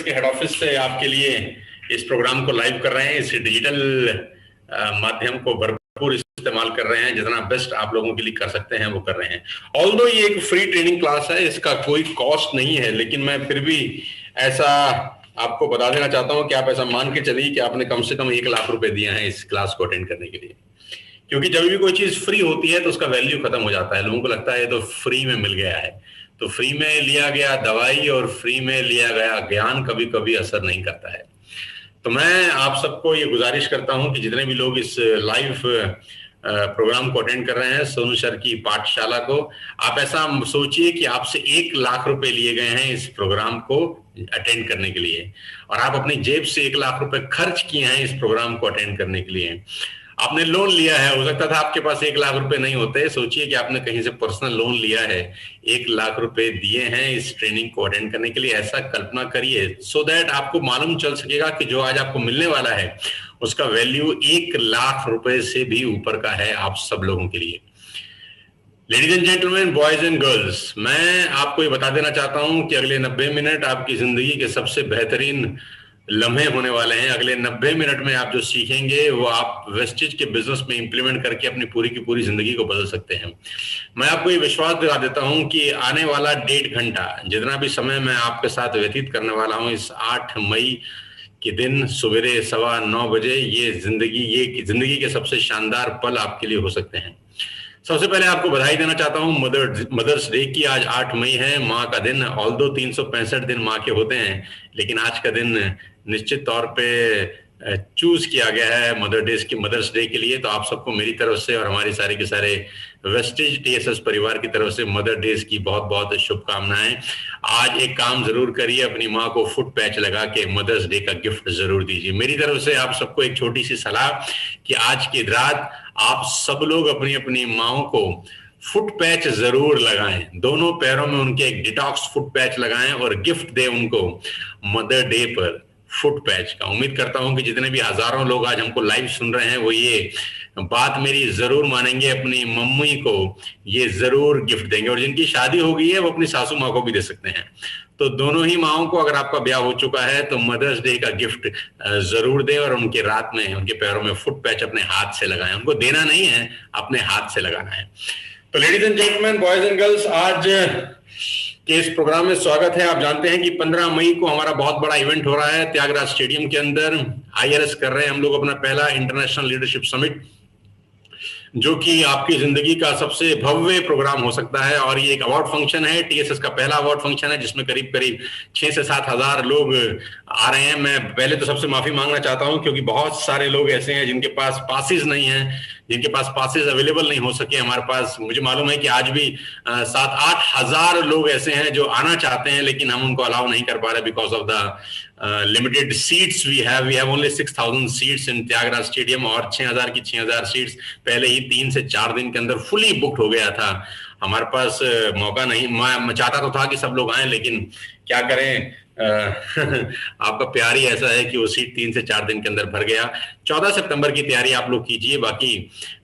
के head office से आपके लिए इस प्रोग्राम को लाइव कर रहे हैं। इस डिजिटल माध्यम को भरपूर इस्तेमाल कर रहे हैं, जितना बेस्ट आप लोगों के लिए कर सकते हैं वो कर रहे हैं। ऑल्दो ये एक फ्री ट्रेनिंग क्लास है, इसका कोई कॉस्ट नहीं है, लेकिन मैं फिर भी ऐसा आपको बता देना चाहता हूं कि आप ऐसा मान के चलिए कि आपने कम से कम 1 लाख रुपए दिए हैं इस क्लास को अटेंड करने के लिए। क्योंकि जब भी कोई चीज फ्री होती है तो उसका वैल्यू खत्म हो जाता है। लोगों को लगता है तो फ्री में मिल गया है, तो फ्री में लिया गया दवाई और फ्री में लिया गया ज्ञान कभी कभी असर नहीं करता है। तो मैं आप सबको ये गुजारिश करता हूं कि जितने भी लोग इस लाइव प्रोग्राम को अटेंड कर रहे हैं सोनू सर की पाठशाला को, आप ऐसा सोचिए कि आपसे 1 लाख रुपए लिए गए हैं इस प्रोग्राम को अटेंड करने के लिए, और आप अपनी जेब से 1 लाख रुपए खर्च किए हैं इस प्रोग्राम को अटेंड करने के लिए। आपने लोन लिया है, हो सकता था आपके पास 1 लाख रुपए नहीं होते। सोचिए कि आपने कहीं से पर्सनल लोन लिया है, 1 लाख रुपए दिए हैं इस ट्रेनिंग को अटेंड करने के लिए। ऐसा कल्पना करिए सो दैट आपको मालूम चल सकेगा कि जो आज आपको मिलने वाला है उसका वैल्यू 1 लाख रुपए से भी ऊपर का है आप सब लोगों के लिए। Ladies and gentleman, boys and girls, मैं आपको ये बता देना चाहता हूं कि अगले 90 मिनट आपकी जिंदगी के सबसे बेहतरीन लम्हे होने वाले हैं। अगले 90 मिनट में आप जो सीखेंगे वो आप वेस्टेज के बिजनेस में इंप्लीमेंट करके अपनी पूरी की पूरी जिंदगी को बदल सकते हैं। मैं आपको ये विश्वास दिला देता हूं कि आने वाला 1.5 घंटा जितना भी समय मैं आपके साथ व्यतीत करने वाला हूं इस 8 मई के दिन सवेरे 9:15 बजे, ये जिंदगी के सबसे शानदार पल आपके लिए हो सकते हैं। सबसे पहले आपको बधाई देना चाहता हूं मदर्स डे की। आज 8 मई है, माँ का दिन। ऑल्दो 365 दिन माँ के होते हैं, लेकिन आज का दिन निश्चित तौर पे चूज किया गया है मदर्स डे के लिए। तो आप सबको मेरी तरफ से और हमारे सारे के सारे वेस्टेज टीएसएस परिवार की तरफ से मदर डेज की बहुत बहुत शुभकामनाएं। आज एक काम जरूर करिए, अपनी माँ को फुट पैच लगा के मदर्स डे का गिफ्ट जरूर दीजिए। मेरी तरफ से आप सबको एक छोटी सी सलाह कि आज की रात आप सब लोग अपनी अपनी माओ को फुट पैच जरूर लगाएं, दोनों पैरों में उनके एक डिटॉक्स फुट पैच लगाएं और गिफ्ट दें उनको मदर डे पर फुट पैच का। उम्मीद करता हूं कि जितने भी हजारों लोग आज हमको लाइव सुन रहे हैं वो ये बात मेरी जरूर मानेंगे, अपनी मम्मी को ये जरूर गिफ्ट देंगे, और जिनकी शादी हो गई है वो अपनी सासू माँ को भी दे सकते हैं। तो दोनों ही माओं को, अगर आपका ब्याह हो चुका है तो मदर्स डे का गिफ्ट जरूर दें, और उनके रात में उनके पैरों में फुट पैच अपने हाथ से लगाएं। उनको देना नहीं है, अपने हाथ से लगाना है। तो ladies and gentleman, boys and girls, आज के इस प्रोग्राम में स्वागत है। आप जानते हैं कि 15 मई को हमारा बहुत बड़ा इवेंट हो रहा है त्यागराज स्टेडियम के अंदर। IRS कर रहे हैं हम लोग अपना पहला इंटरनेशनल लीडरशिप समिट, जो कि आपकी जिंदगी का सबसे भव्य प्रोग्राम हो सकता है। और ये एक अवार्ड फंक्शन है, TSS का पहला अवार्ड फंक्शन है, जिसमें करीब करीब 6 से 7 हजार लोग आ रहे हैं। मैं पहले तो सबसे माफी मांगना चाहता हूं, क्योंकि बहुत सारे लोग ऐसे हैं जिनके पास पासेस नहीं हैं, जिनके पास पासेस अवेलेबल नहीं हो सके हमारे पास। मुझे मालूम है कि आज भी 7-8 हजार लोग ऐसे हैं जो आना चाहते हैं, लेकिन हम उनको अलाउ नहीं कर पा रहे because of the limited seats we have only 6,000 seats in Thyagaraj stadium, और 6,000 की 6,000 सीट्स पहले ही 3 से 4 दिन के अंदर फुली बुक्ड हो गया था। हमारे पास मौका नहीं, मैं चाहता तो था कि सब लोग आए, लेकिन क्या करें, आपका प्यार ही ऐसा है कि वो सीट 3 से 4 दिन के अंदर भर गया। 14 सितंबर की तैयारी आप लोग कीजिए। बाकी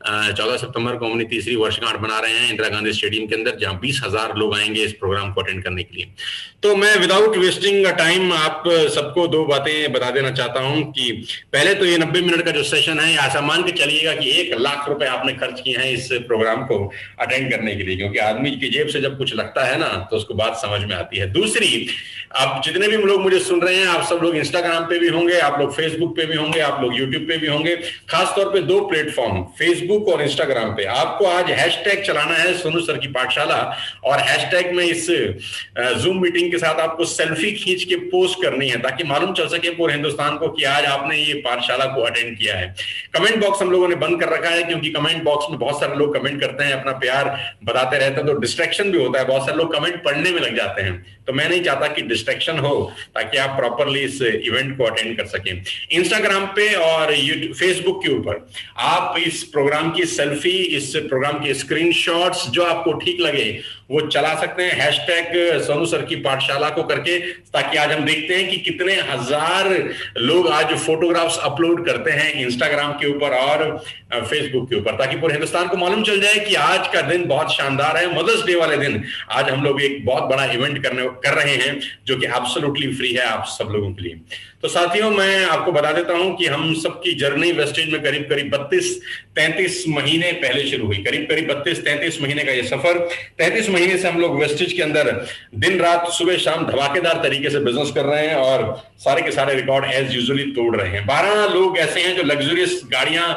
14 सितंबर को हम अपनी तीसरी वर्षगांठ बना रहे हैं इंदिरा गांधी स्टेडियम के अंदर, जहां 20,000 लोग आएंगे इस प्रोग्राम को अटेंड करने के लिए। तो मैं विदाउट वेस्टिंग टाइम आप सबको 2 बातें बता देना चाहता हूं कि पहले तो ये 90 मिनट का जो सेशन है, ऐसा मान के चलिएगा कि 1 लाख रुपए आपने खर्च किए हैं इस प्रोग्राम को अटेंड करने के लिए, क्योंकि आदमी की जेब से जब कुछ लगता है ना तो उसको बात समझ में आती है। दूसरी, आप जितने भी लोग मुझे सुन रहे हैं, आप सब लोग इंस्टाग्राम पे भी होंगे, आप लोग फेसबुक पे भी होंगे, आप लोग यूट्यूब पे भी होंगे। खासतौर पे 2 प्लेटफॉर्म, फेसबुक और इंस्टाग्राम पे, आपको आज हैशटैग चलाना है सोनू सर की पाठशाला, और हैशटैग में इस जूम मीटिंग के साथ आपको सेल्फी खींच के पोस्ट करनी है, ताकि मालूम चल सके पूरे हिंदुस्तान को कि आज आपने ये पाठशाला को अटेंड किया है। कमेंट बॉक्स हम लोगों ने बंद कर रखा है, क्योंकि कमेंट बॉक्स में बहुत सारे लोग कमेंट करते हैं, अपना प्यार बताते रहते हैं, तो डिस्ट्रैक्शन भी होता है। बहुत सारे लोग कमेंट पढ़ने में लग जाते हैं, तो मैं नहीं चाहता कि डिस्ट्रैक्शन हो, ताकि आप प्रॉपरली इस इवेंट को अटेंड कर सकें। इंस्टाग्राम पे और फेसबुक के ऊपर आप इस प्रोग्राम की सेल्फी, इस प्रोग्राम के स्क्रीनशॉट्स जो आपको ठीक लगे वो चला सकते हैं हैशटैग सोनू सर की पाठशाला को करके, ताकि आज हम देखते हैं कि कितने हजार लोग आज फोटोग्राफ्स अपलोड करते हैं इंस्टाग्राम के ऊपर और फेसबुक के ऊपर, ताकि पूरे हिंदुस्तान को मालूम चल जाए कि आज का दिन बहुत शानदार है। मदर्स डे वाले दिन आज हम लोग एक बहुत बड़ा इवेंट कर रहे हैं जो कि एब्सोल्युटली फ्री है आप सब लोगों के लिए। तो साथियों, मैं आपको बता देता हूं कि हम सबकी जर्नी वेस्टेज में करीब करीब 32-33 महीने पहले शुरू हुई। करीब करीब 32-33 महीने का ये सफर, 33 महीने से हम लोग वेस्टेज के अंदर दिन रात सुबह शाम धमाकेदार तरीके से बिजनेस कर रहे हैं और सारे के सारे रिकॉर्ड एज यूजुअली तोड़ रहे हैं। 12 लोग ऐसे हैं जो लग्जरियस गाड़ियां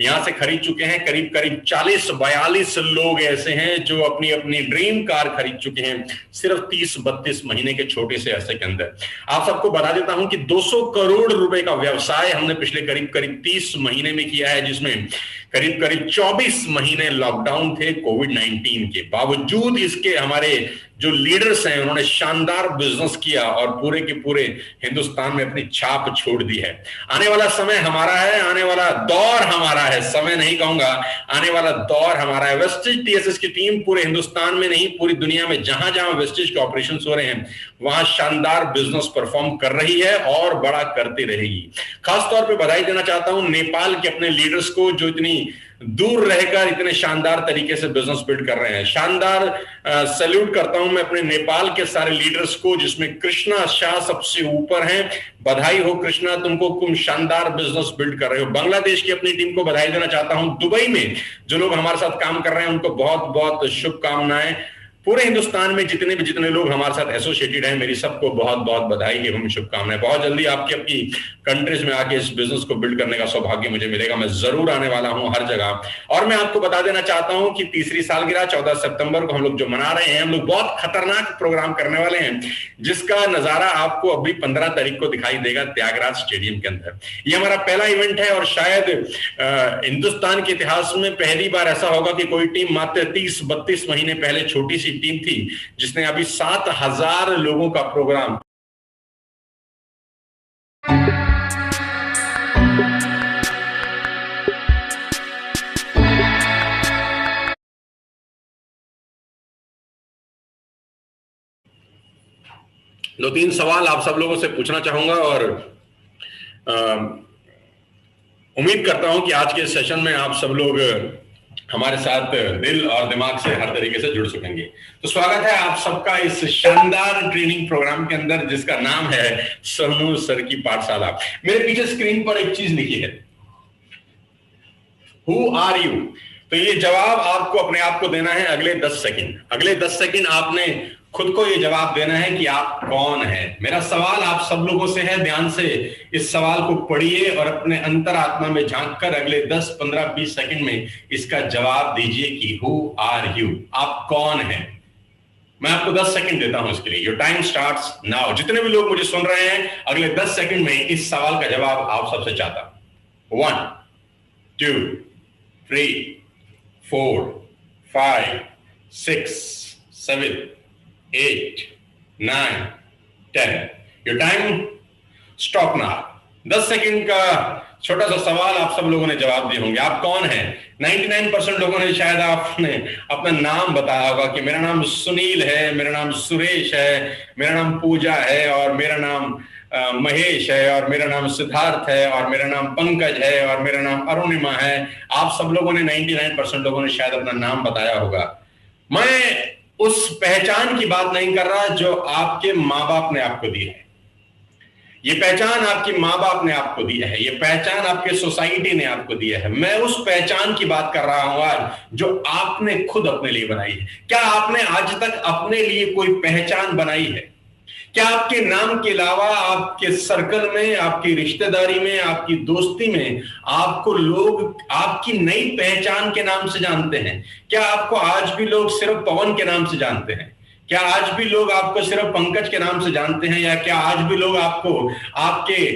यहां से खरीद चुके हैं। करीब करीब 40-42 लोग ऐसे हैं जो अपनी अपनी ड्रीम कार खरीद चुके हैं सिर्फ 30-32 महीने के छोटे से अरसे के अंदर। आप सबको बता देता हूं कि 200 करोड़ रुपए का व्यवसाय हमने पिछले करीब करीब 30 महीने में किया है, जिसमें करीब करीब 24 महीने लॉकडाउन थे कोविड-19 के। बावजूद इसके हमारे जो लीडर्स हैं उन्होंने शानदार बिजनेस किया और पूरे के पूरे हिंदुस्तान में अपनी छाप छोड़ दी है। आने वाला समय हमारा है, आने वाला दौर हमारा है, समय नहीं कहूंगा, आने वाला दौर हमारा है। वेस्टेज टीएसएस की टीम पूरे हिंदुस्तान में नहीं पूरी दुनिया में जहां जहां वेस्टेज के ऑपरेशन हो रहे हैं वहां शानदार बिजनेस परफॉर्म कर रही है और बड़ा करती रहेगी। खासतौर पर बधाई देना चाहता हूं नेपाल के अपने लीडर्स को जो इतनी दूर रहकर इतने शानदार तरीके से बिजनेस बिल्ड कर रहे हैं। शानदार सैल्यूट करता हूं मैं अपने नेपाल के सारे लीडर्स को, जिसमें कृष्णा शाह सबसे ऊपर हैं। बधाई हो कृष्णा, तुम शानदार बिजनेस बिल्ड कर रहे हो। बांग्लादेश की अपनी टीम को बधाई देना चाहता हूं। दुबई में जो लोग हमारे साथ काम कर रहे हैं उनको बहुत बहुत शुभकामनाएं। पूरे हिंदुस्तान में जितने लोग हमारे साथ एसोसिएटेड हैं, मेरी सबको बहुत बहुत बधाई एवं शुभकामनाएं। बहुत जल्दी आपकी अपनी कंट्रीज में आके इस बिजनेस को बिल्ड करने का सौभाग्य मुझे मिलेगा। मैं जरूर आने वाला हूं हर जगह। और मैं आपको बता देना चाहता हूं कि तीसरी सालगिरह 14 सितंबर को हम लोग जो मना रहे हैं, हम लोग बहुत खतरनाक प्रोग्राम करने वाले हैं, जिसका नजारा आपको अभी 15 तारीख को दिखाई देगा त्यागराज स्टेडियम के अंदर। ये हमारा पहला इवेंट है और शायद हिंदुस्तान के इतिहास में पहली बार ऐसा होगा कि कोई टीम मात्र 30-32 महीने पहले छोटी सी टीम थी जिसने अभी 7,000 लोगों का प्रोग्राम दो तीन सवाल आप सब लोगों से पूछना चाहूंगा और उम्मीद करता हूं कि आज के सेशन में आप सब लोग हमारे साथ दिल और दिमाग से हर तरीके से जुड़ सकेंगे। तो स्वागत है आप सबका इस शानदार ट्रेनिंग प्रोग्राम के अंदर, जिसका नाम है सोनू सर की पाठशाला। मेरे पीछे स्क्रीन पर एक चीज लिखी है, हु आर यू। तो ये जवाब आपको अपने आप को देना है अगले 10 सेकंड। अगले 10 सेकंड आपने खुद को ये जवाब देना है कि आप कौन है। मेरा सवाल आप सब लोगों से है, ध्यान से इस सवाल को पढ़िए और अपने अंतरात्मा में झांककर अगले 10, 15, 20 सेकंड में इसका जवाब दीजिए कि हु आर यू, आप कौन है। मैं आपको 10 सेकंड देता हूं इसके लिए। Your time starts now. जितने भी लोग मुझे सुन रहे हैं, अगले 10 सेकंड में इस सवाल का जवाब आप सबसे चाहता हूं। 1, 2, 3, 4, 5, 6, 7, 8, 9, 10। Your time stop now. 10 second का छोटा सा सवाल आप सब लोगों ने जवाब दिए होंगे। आप कौन है? 99% लोगों ने शायद आपने अपना नाम बताया होगा कि मेरा नाम सुनील है, मेरा नाम सुरेश है, मेरा नाम पूजा है, और मेरा नाम महेश है, और मेरा नाम सिद्धार्थ है, और मेरा नाम पंकज है, और मेरा नाम अरुणिमा है। आप सब लोगों ने 99% लोगों ने शायद अपना नाम बताया होगा। मैं उस पहचान की बात नहीं कर रहा जो आपके माँ बाप ने आपको दी है। ये पहचान आपकी माँ बाप ने आपको दी है, ये पहचान आपके सोसाइटी ने आपको दिया है। मैं उस पहचान की बात कर रहा हूं आज जो आपने खुद अपने लिए बनाई है। क्या आपने आज तक अपने लिए कोई पहचान बनाई है? क्या आपके नाम के अलावा आपके सर्कल में, आपकी रिश्तेदारी में, आपकी दोस्ती में आपको लोग आपकी नई पहचान के नाम से जानते हैं? क्या आपको आज भी लोग सिर्फ पवन के नाम से जानते हैं? क्या आज भी लोग आपको सिर्फ पंकज के नाम से जानते हैं? या क्या आज भी लोग आपको आपके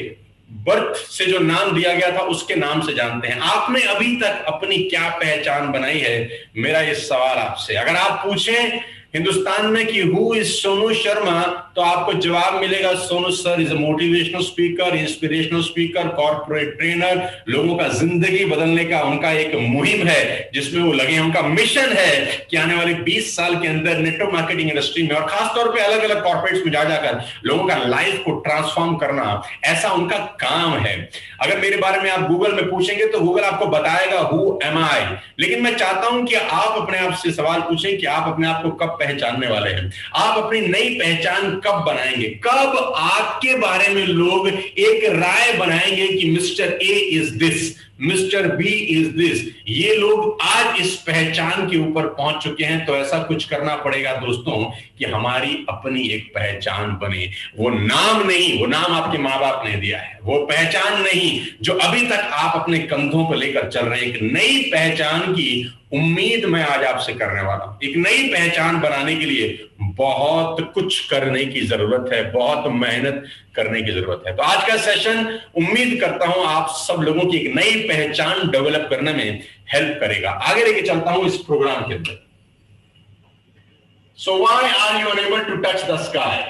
बर्थ से जो नाम दिया गया था उसके नाम से जानते हैं? आपने अभी तक अपनी क्या पहचान बनाई है? मेरा ये सवाल आपसे, अगर आप पूछें हिंदुस्तान में कि हु इज सोनू शर्मा, तो आपको जवाब मिलेगा Sonu sir is a motivational speaker, inspirational speaker, corporate trainer. लोगों का जिंदगी बदलने का उनका एक मुहिम है जिसमें वो लगे हैं। उनका मिशन है कि आने वाले 20 साल के अंदर नेटवर्क मार्केटिंग इंडस्ट्री में और खासतौर पे अलग अलग कॉर्पोरेट्स में जा जाकर लोगों का लाइफ को ट्रांसफॉर्म करना, ऐसा उनका काम है। अगर मेरे बारे में आप गूगल में पूछेंगे तो गूगल आपको बताएगा हु एम आई, लेकिन मैं चाहता हूं कि आप अपने आप से सवाल पूछें कि आप अपने आप को कब पहचानने वाले हैं, आप अपनी नई पहचान कब बनाएंगे, कब आपके बारे में लोग एक राय बनाएंगे कि mister A is this, mister B is this. ये लोग आज इस पहचान के ऊपर पहुंच चुके हैं, तो ऐसा कुछ करना पड़ेगा दोस्तों कि हमारी अपनी एक पहचान बने। वो नाम नहीं, वो नाम आपके मां बाप ने दिया है, वो पहचान नहीं जो अभी तक आप अपने कंधों पर लेकर चल रहे हैं। एक नई पहचान की उम्मीद मैं आज आपसे करने वाला हूं। एक नई पहचान बनाने के लिए बहुत कुछ करने की जरूरत है, बहुत मेहनत करने की जरूरत है। तो आज का सेशन उम्मीद करता हूं आप सब लोगों की एक नई पहचान डेवलप करने में हेल्प करेगा। आगे लेके चलता हूं इस प्रोग्राम के अंदर। So why are you unable to touch the sky?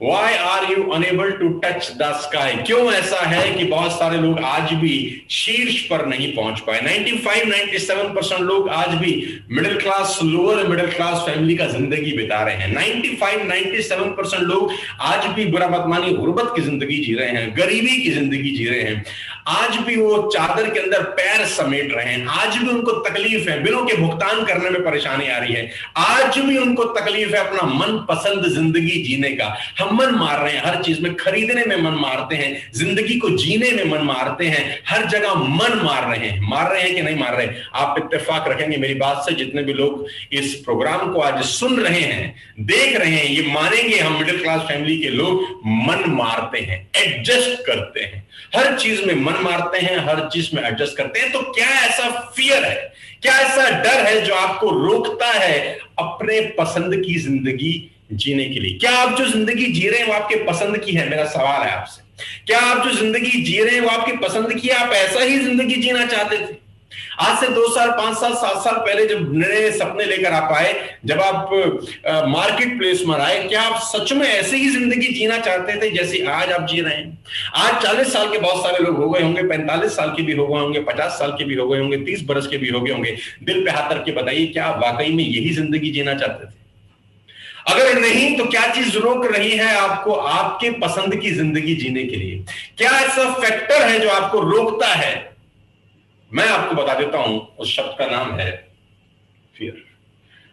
Why are you unable to touch the sky? क्यों ऐसा है कि बहुत सारे लोग आज भी शीर्ष पर नहीं पहुंच पाए? 95-97% लोग आज भी middle class, lower middle class family का जिंदगी बिता रहे हैं। 95-97% लोग आज भी, बुरा मत मानिए, गुर्बत की जिंदगी जी रहे हैं, गरीबी की जिंदगी जी रहे हैं। आज भी वो चादर के अंदर पैर समेट रहे हैं। आज भी उनको तकलीफ है, बिलों के भुगतान करने में परेशानी आ रही है। आज भी उनको तकलीफ है अपना मनपसंद जिंदगी जीने का। हम मन मार रहे हैं, हर चीज में खरीदने में मन मारते हैं, जिंदगी को जीने में मन मारते हैं, हर जगह मन मार रहे हैं। मार रहे हैं कि नहीं मार रहे? आप इत्तेफाक रखेंगे मेरी बात से, जितने भी लोग इस प्रोग्राम को आज सुन रहे हैं, देख रहे हैं, ये मानेंगे हम मिडिल क्लास फैमिली के लोग मन मारते हैं, एडजस्ट करते हैं, हर चीज में मन मारते हैं, हर चीज में एडजस्ट करते हैं। तो क्या ऐसा फियर है, क्या ऐसा डर है जो आपको रोकता है अपने पसंद की जिंदगी जीने के लिए? क्या आप जो जिंदगी जी रहे हैं वो आपके पसंद की है? मेरा सवाल है आपसे, क्या आप जो जिंदगी जी रहे हैं वो आपकी पसंद की है? आप ऐसा ही जिंदगी जीना चाहते थे? आज से 2 साल, 5 साल, 7 साल पहले जब नए सपने लेकर आप आए, जब आप मार्केट प्लेस में आए, क्या आप सच में ऐसे ही जिंदगी जीना चाहते थे जैसे आज आप जी रहे हैं? आज 40 साल के बहुत सारे लोग हो गए होंगे, 45 साल के भी हो गए होंगे, 50 साल के भी हो गए होंगे, 30 बरस के भी हो गए होंगे। दिल पे हाथ रख के बताइए, क्या आप वाकई में यही जिंदगी जीना चाहते थे? अगर नहीं, तो क्या चीज रोक रही है आपको आपके पसंद की जिंदगी जीने के लिए? क्या ऐसा फैक्टर है जो आपको रोकता है? मैं आपको बता देता हूं, उस शब्द का नाम है फियर,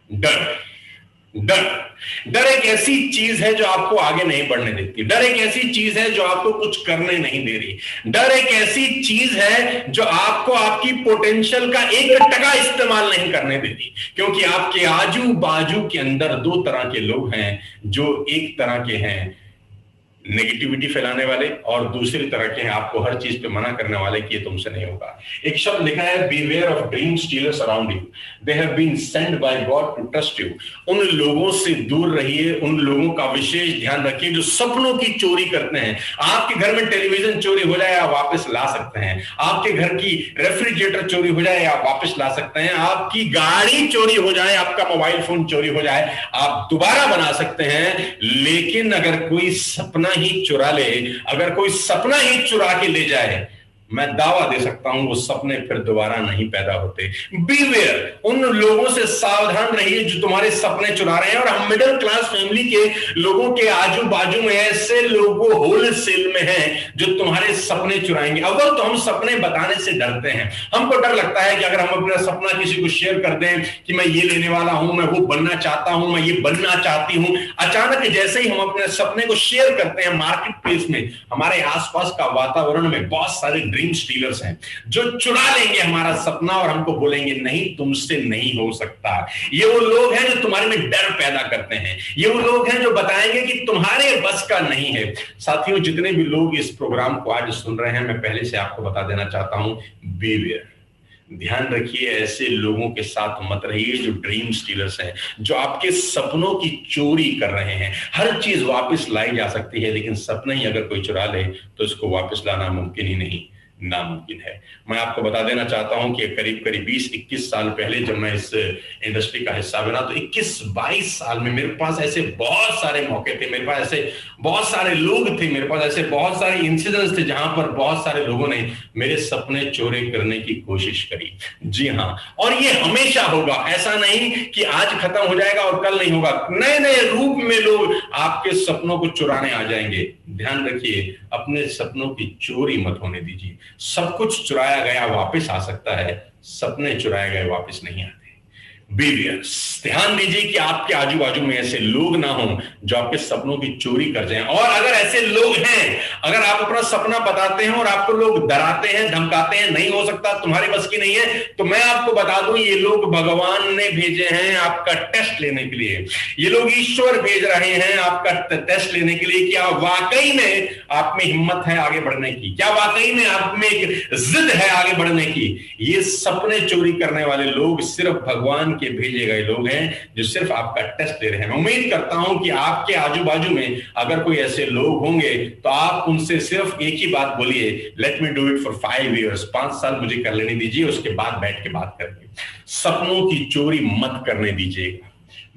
डर। डर डर एक ऐसी चीज है जो आपको आगे नहीं बढ़ने देती। डर एक ऐसी चीज है जो आपको कुछ करने नहीं दे रही। डर एक ऐसी चीज है जो आपको आपकी पोटेंशियल का 1% इस्तेमाल नहीं करने दे रही, क्योंकि आपके आजू बाजू के अंदर 2 तरह के लोग हैं। जो एक तरह के हैं नेगेटिविटी फैलाने वाले, और दूसरी तरह के हैं आपको हर चीज पे मना करने वाले कि ये तुमसे नहीं होगा। एक शब्द लिखा है, beware of dream stealers around you, they have been sent by God to trust you. उन लोगों से दूर रहिए, उन लोगों का विशेष ध्यान रखिए जो सपनों की चोरी करते हैं। आपके घर में टेलीविजन चोरी हो जाए, आप वापस ला सकते हैं। आपके घर की रेफ्रिजरेटर चोरी हो जाए, आप वापस ला सकते हैं। आपकी गाड़ी चोरी हो जाए, आपका मोबाइल फोन चोरी हो जाए, आप दोबारा बना सकते हैं। लेकिन अगर कोई सपना ही चुरा ले, अगर कोई सपना ही चुरा के ले जाए, मैं दावा दे सकता हूं वो सपने फिर दोबारा नहीं पैदा होते। बीवेयर, उन लोगों से सावधान रहिए जो तुम्हारे सपने चुरा रहे हैं। और हम मिडिल क्लास फैमिली के लोगों के आजू बाजू में ऐसे लोगों होलसेल में हैं जो तुम्हारे सपने चुराएंगे। अव्वल तो हम सपने बताने से डरते हैं। हमको डर लगता है कि अगर हम अपना सपना किसी को शेयर कर दें कि मैं ये लेने वाला हूं, मैं वो बनना चाहता हूं, मैं ये बनना चाहती हूं, अचानक जैसे ही हम अपने सपने को शेयर करते हैं मार्केट प्लेस में, हमारे आसपास का वातावरण में बहुत सारे ड्रीम स्टीलर्स हैं जो चुरा लेंगे हमारा सपना और हमको बोलेंगे नहीं, तुमसे नहीं हो सकता। ये वो लोग हैं जो तुम्हारे में डर पैदा करते हैं। ये वो लोग हैं जो बताएंगे कि तुम्हारे बस का नहीं है। साथियों, जितने भी लोग इस प्रोग्राम को आज सुन रहे हैं, मैं पहले से आपको बता देना चाहता हूं, बीवेयर, ध्यान रखिए, ऐसे लोगों के साथ मत रहिए जो ड्रीम स्टीलर्स हैं, जो आपके सपनों की चोरी कर रहे हैं। हर चीज वापस लाई जा सकती है, लेकिन सपना ही अगर कोई चुरा ले तो इसको वापस लाना मुमकिन ही नहीं। नामुमकिन है। मैं आपको बता देना चाहता हूं कि करीब करीब 20-21 साल पहले जब मैं इस इंडस्ट्री का हिस्सा बना, तो 21-22 साल में मेरे पास ऐसे बहुत सारे मौके थे, मेरे पास ऐसे बहुत सारे लोग थे, मेरे पास ऐसे बहुत सारे इंसिडेंट्स थे जहां पर बहुत सारे लोगों ने मेरे सपने चोरी करने की कोशिश करी। जी हाँ, और ये हमेशा होगा, ऐसा नहीं कि आज खत्म हो जाएगा और कल नहीं होगा। नए नए रूप में लोग आपके सपनों को चुराने आ जाएंगे। ध्यान रखिए, अपने सपनों की चोरी मत होने दीजिए। सब कुछ चुराया गया वापस आ सकता है, सपने चुराए गए वापस नहीं आते। बिलियंस, ध्यान दीजिए कि आपके आजू बाजू में ऐसे लोग ना हों जो आपके सपनों की चोरी कर जाएं। और अगर ऐसे लोग हैं, अगर आप अपना सपना बताते हैं और आपको लोग डराते हैं, धमकाते हैं, नहीं हो सकता, तुम्हारी बस की नहीं है, तो मैं आपको बता दूं, ये लोग भगवान ने भेजे हैं आपका टेस्ट लेने के लिए। ये लोग ईश्वर भेज रहे हैं आपका टेस्ट लेने के लिए। क्या वाकई में आप में हिम्मत है आगे बढ़ने की? क्या वाकई में आप में एक जिद है आगे बढ़ने की? ये सपने चोरी करने वाले लोग सिर्फ भगवान के भेजे गए लोग हैं जो सिर्फ आपका टेस्ट ले रहे हैं। मैं उम्मीद करता हूं कि आपके आजू बाजू में अगर कोई ऐसे लोग होंगे तो आप उनसे सिर्फ एक ही बात बोलिए, let me do it for 5 years, 5 साल मुझे कर लेने दीजिए, उसके बाद बैठ के बात करेंगे। सपनों की चोरी मत करने दीजिएगा,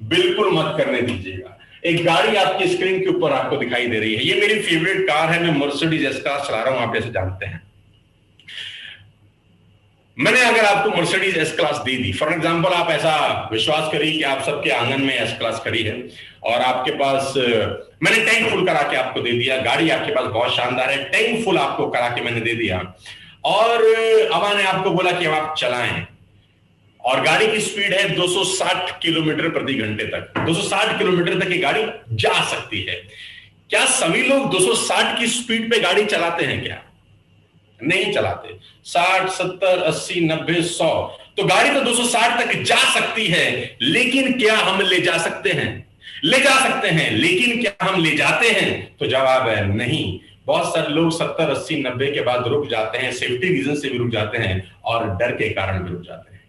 बिल्कुल मत करने दीजिएगा। एक गाड़ी आपकी स्क्रीन के ऊपर आपको दिखाई दे रही है, ये मेरी फेवरेट कार है, मैं मर्सिडीज एस क्लास चला रहा हूं, आप जैसे जानते हैं। मैंने अगर आपको Mercedes S class they the, for example, आप ऐसा विश्वास करिए कि आप सबके आंगन में एस क्लास खड़ी है और आपके पास मैंने टैंक फुल करा के आपको दे दिया, गाड़ी आपके पास बहुत शानदार है, टैंक फुल आपको करा के मैंने दे दिया, और अब मैंने आपको बोला कि अब आप चलाएं, और गाड़ी की स्पीड है 260 किलोमीटर प्रति घंटे तक। 260 किलोमीटर तक ये गाड़ी जा सकती है। क्या सभी लोग 260 की स्पीड पे गाड़ी चलाते हैं? क्या नहीं चलाते। 60, 70, 80, 90, 100, तो गाड़ी तो 260 तक जा सकती है, लेकिन क्या हम ले जा सकते हैं? ले जा सकते हैं, लेकिन क्या हम ले जाते हैं? तो जवाब है नहीं। बहुत सारे लोग 70, 80, 90 के बाद रुक जाते हैं, सेफ्टी रीजन से भी रुक जाते हैं और डर के कारण भी रुक जाते हैं।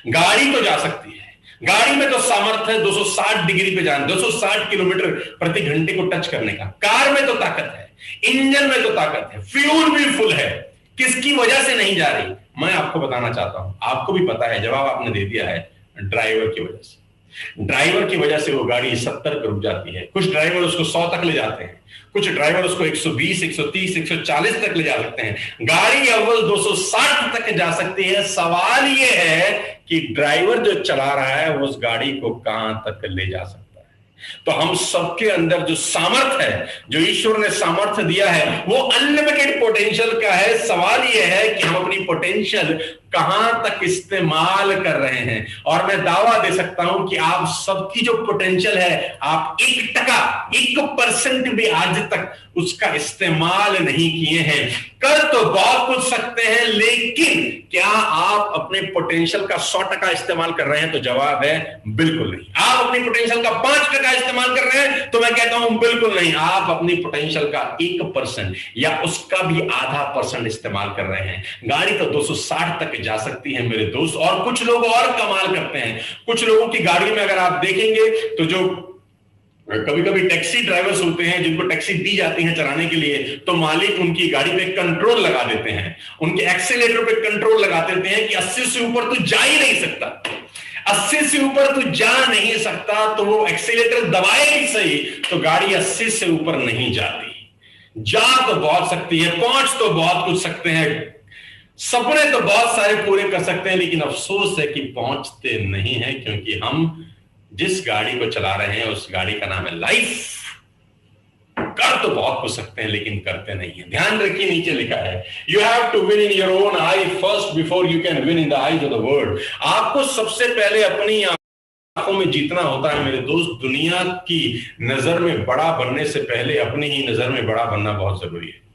गाड़ी तो जा सकती है, गाड़ी में तो सामर्थ्य है 260 डिग्री पे जाने, 260 किलोमीटर प्रति घंटे को टच करने का। कार में तो ताकत है, इंजन में तो ताकत है, फ्यूल भी फुल है, किसकी वजह से नहीं जा रही? मैं आपको बताना चाहता हूं, आपको भी पता है, जवाब आपने दे दिया है, ड्राइवर की वजह से। ड्राइवर की वजह से वो गाड़ी 70 पे रुक जाती है। कुछ ड्राइवर उसको 100 तक ले जाते हैं, कुछ ड्राइवर उसको 120, 130, 140 तक ले जा सकते हैं। गाड़ी अव्वल 260 तक जा सकती है। सवाल ये है कि ड्राइवर जो चला रहा है वो उस गाड़ी को कहां तक ले जा सकता है। तो हम सबके अंदर जो सामर्थ्य है, जो ईश्वर ने सामर्थ्य दिया है, वो अनलिमिटेड पोटेंशियल का है। सवाल यह है कि हम अपनी पोटेंशियल कहां तक इस्तेमाल कर रहे हैं। और मैं दावा दे सकता हूं कि आप सबकी जो पोटेंशियल है, आप 1%, 1% भी आज तक उसका इस्तेमाल नहीं किए हैं। कर तो बहुत कुछ सकते हैं, लेकिन क्या आप अपने पोटेंशियल का 100% इस्तेमाल कर रहे हैं? तो जवाब है बिल्कुल नहीं। आप अपनी पोटेंशियल का 5% इस्तेमाल कर रहे हैं? तो मैं कहता हूं बिल्कुल नहीं। आप अपनी पोटेंशियल का 1% या उसका भी आधा % इस्तेमाल कर रहे हैं। गाड़ी तो 260 तक जा सकती है मेरे दोस्त, और कुछ लोग और कमाल करते हैं। कुछ लोगों की गाड़ी में अगर आप देखेंगे तो जो कभी कभी टैक्सी ड्राइवर्स होते हैं, जिनको टैक्सी दी जाती है चलाने के लिए, तो मालिक उनकी गाड़ी पे कंट्रोल लगा देते हैं, उनके एक्सीलेटर पे कंट्रोल लगा देते हैं कि 80 से ऊपर तू जा ही नहीं सकता, 80 से ऊपर तू जा नहीं सकता। तो वो एक्सीलेटर दबाए भी सही, तो गाड़ी 80 से ऊपर नहीं जाती। जा तो बहुत सकती है, पहुंच तो बहुत कुछ सकते हैं, सपने तो बहुत सारे पूरे कर सकते हैं, लेकिन अफसोस है कि पहुंचते नहीं है, क्योंकि हम जिस गाड़ी को चला रहे हैं उस गाड़ी का नाम है लाइफ। कर तो बहुत कुछ सकते हैं, लेकिन करते नहीं है। ध्यान रखिए, नीचे लिखा है, you have to win in your own eye first before you can win in the eyes of the world. आपको सबसे पहले अपनी आंखों में जीतना होता है मेरे दोस्त। दुनिया की नजर में बड़ा बनने से पहले अपनी ही नजर में बड़ा बनना बहुत जरूरी है।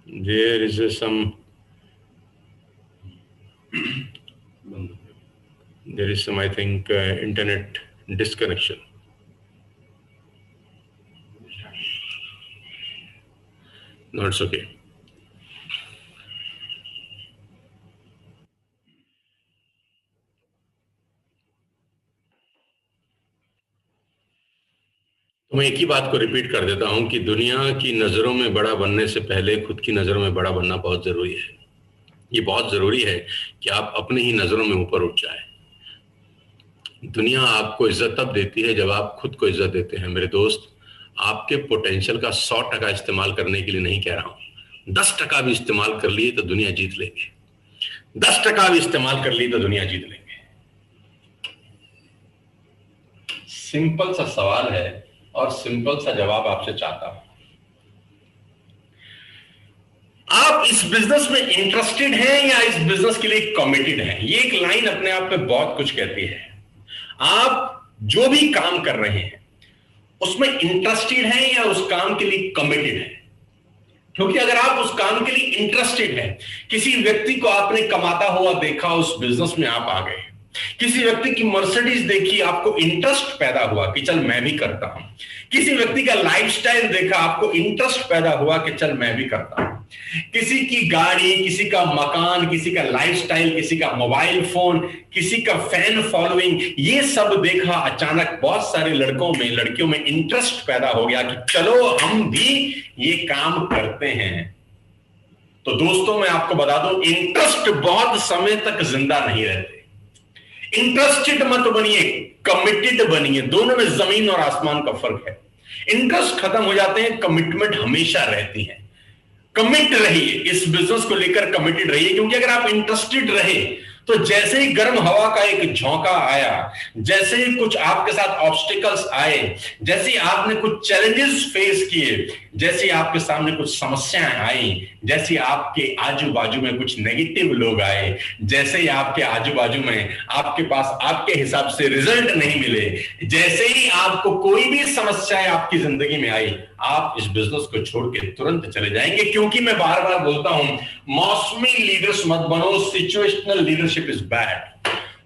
There is some There is some, I think, internet disconnection. No, it's okay. तो मैं एक ही बात को रिपीट कर देता हूं कि दुनिया की नजरों में बड़ा बनने से पहले खुद की नजरों में बड़ा बनना बहुत जरूरी है। ये बहुत जरूरी है कि आप अपनी ही नजरों में ऊपर उठ जाए। दुनिया आपको इज्जत तब देती है जब आप खुद को इज्जत देते हैं। मेरे दोस्त, आपके पोटेंशियल का 100% इस्तेमाल करने के लिए नहीं कह रहा हूं, 10% भी इस्तेमाल कर लिए तो दुनिया जीत लेंगे। 10% भी इस्तेमाल कर लिए तो दुनिया जीत लेंगे। सिंपल सा सवाल है और सिंपल सा जवाब आपसे चाहता हूं। आप इस बिजनेस में इंटरेस्टेड हैं या इस बिजनेस के लिए कमिटेड हैं? ये एक लाइन अपने आप में बहुत कुछ कहती है। आप जो भी काम कर रहे हैं उसमें इंटरेस्टेड हैं या उस काम के लिए कमिटेड हैं? क्योंकि अगर आप उस काम के लिए इंटरेस्टेड हैं, किसी व्यक्ति को आपने कमाता हुआ देखा, उस बिजनेस में आप आ गए, किसी व्यक्ति की मर्सिडीज देखी, आपको इंटरेस्ट पैदा हुआ कि चल मैं भी करता हूं, किसी व्यक्ति का लाइफस्टाइल देखा, आपको इंटरेस्ट पैदा हुआ कि चल मैं भी करता हूं, किसी की गाड़ी, किसी का मकान, किसी का लाइफस्टाइल, किसी का मोबाइल फोन, किसी का फैन फॉलोइंग, ये सब देखा, अचानक बहुत सारे लड़कों में, लड़कियों में इंटरेस्ट पैदा हो गया कि चलो हम भी ये काम करते हैं। तो दोस्तों, मैं आपको बता दूं, इंटरेस्ट बहुत समय तक जिंदा नहीं रहते। इंटरेस्टेड मत बनिए, कमिटेड बनिए। दोनों में जमीन और आसमान का फर्क है। इंटरेस्ट खत्म हो जाते हैं, कमिटमेंट हमेशा रहती है। कमिट रहिए, इस बिजनेस को लेकर कमिटेड रहिए, क्योंकि अगर आप इंटरेस्टेड रहे तो जैसे ही गर्म हवा का एक झोंका आया, जैसे ही कुछ आपके साथ ऑब्स्टिकल्स आए, जैसे ही आपने कुछ चैलेंजेस फेस किए, जैसे ही आपके सामने कुछ समस्याएं आई, जैसे आपके आजू बाजू में कुछ नेगेटिव लोग आए, जैसे ही आपके आजू बाजू में आपके पास आपके हिसाब से रिजल्ट नहीं मिले, जैसे ही आपको कोई भी समस्याएं आपकी जिंदगी में आई, आप इस बिजनेस को छोड़ के तुरंत चले जाएंगे। क्योंकि मैं बार बार बोलता हूं, मौसमी लीडर्स मत बनो, सिचुएशनल लीडरशिप इज बैड।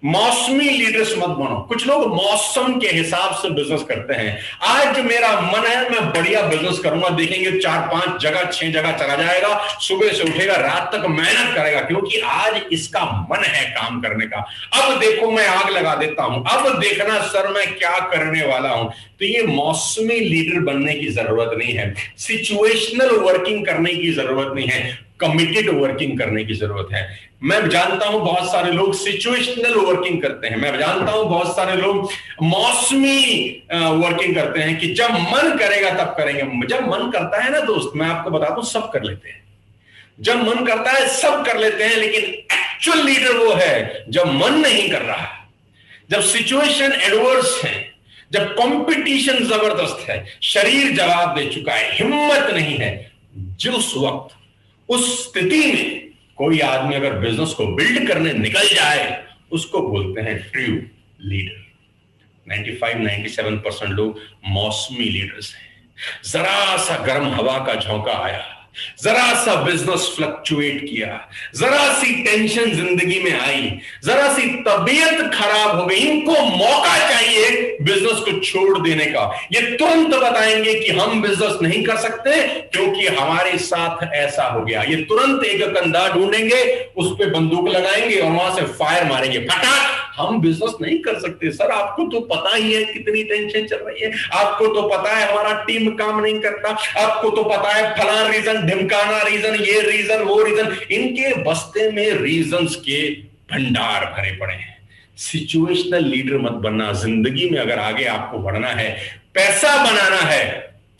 मौसमी लीडर्स मत बनो। कुछ लोग मौसम के हिसाब से बिजनेस करते हैं। आज मेरा मन है, मैं बढ़िया बिजनेस करूंगा, देखेंगे 4-5 जगह 6 जगह चला जाएगा, सुबह से उठेगा, रात तक मेहनत करेगा, क्योंकि आज इसका मन है काम करने का। अब देखो मैं आग लगा देता हूं, अब देखना सर मैं क्या करने वाला हूं। तो ये मौसमी लीडर बनने की जरूरत नहीं है, सिचुएशनल वर्किंग करने की जरूरत नहीं है, कमिटेड वर्किंग करने की जरूरत है। मैं जानता हूं बहुत सारे लोग सिचुएशनल वर्किंग करते हैं, मैं जानता हूं बहुत सारे लोग मौसमी वर्किंग करते हैं कि जब मन करेगा तब करेंगे। जब मन करता है ना दोस्त, मैं आपको बता दूं, सब कर लेते हैं। जब मन करता है सब कर लेते हैं, लेकिन एक्चुअल लीडर वो है जब मन नहीं कर रहा है, जब सिचुएशन एडवर्स है, जब कंपटीशन जबरदस्त है, शरीर जवाब दे चुका है, हिम्मत नहीं है। जो उस वक्त, उस स्थिति में कोई आदमी अगर बिजनेस को बिल्ड करने निकल जाए, उसको बोलते हैं ट्रू लीडर। 95-97% लोग मौसमी लीडर्स हैं। जरा सा गर्म हवा का झोंका आया, जरा सा बिजनेस फ्लक्चुएट किया, जरा सी टेंशन जिंदगी में आई, जरा सी तबीयत खराब हो गई, इनको मौका चाहिए बिजनेस को छोड़ देने का। ये तुरंत बताएंगे कि हम बिजनेस नहीं कर सकते क्योंकि हमारे साथ ऐसा हो गया। ये तुरंत एक कंधा ढूंढेंगे, उस पर बंदूक लगाएंगे और वहां से फायर मारेंगे, फटाक, हम बिजनेस नहीं कर सकते सर। आपको तो पता ही है कितनी टेंशन चल रही है, आपको तो पता है हमारा टीम काम नहीं करता, आपको तो पता है फलाना रीजन, ढिमकाना रीजन, ये रीजन, वो रीजन। इनके बस्ते में रीजंस के भंडार भरे पड़े हैं। सिचुएशनल लीडर मत बनना। जिंदगी में अगर आगे आपको बढ़ना है, पैसा बनाना है,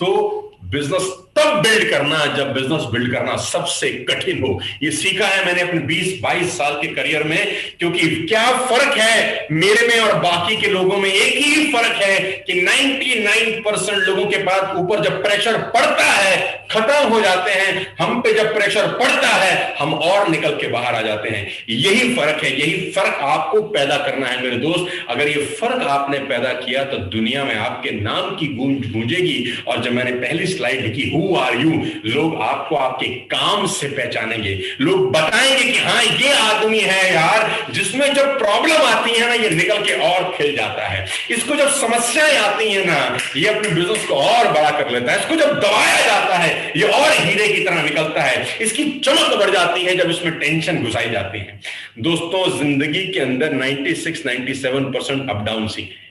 तो बिजनेस तब बिल्ड करना जब बिजनेस बिल्ड करना सबसे कठिन हो। ये सीखा है मैंने अपने 20-22 साल के करियर में। क्योंकि क्या फर्क है मेरे में और बाकी के लोगों में? एक ही फर्क है कि 99% लोगों के पास ऊपर जब प्रेशर पड़ता है खत्म हो जाते हैं, हम पे जब प्रेशर पड़ता है हम और निकल के बाहर आ जाते हैं। यही फर्क है, यही फर्क आपको पैदा करना है मेरे दोस्त। अगर ये फर्क आपने पैदा किया तो दुनिया में आपके नाम की गूंज गूंजेगी। और जब मैंने पहली स्लाइड लिखी, हु हु आर यू। लोग आपको आपके काम से पहचानेंगे, लोग बताएंगे कि हाँ ये आदमी है यार जिसमें जब प्रॉब्लम आती है ना ये निकल के और खिल जाता है, इसको जब समस्याएं आती है ना ये अपने बिजनेस को और बड़ा कर लेता है, इसको जब दबाया जाता है ये और हीरे की तरह निकलता है, इसकी चमक बढ़ जाती है जब इसमें टेंशन घुसाई जाती है। दोस्तों जिंदगी के अंदर 96-97% अप डाउन सी है,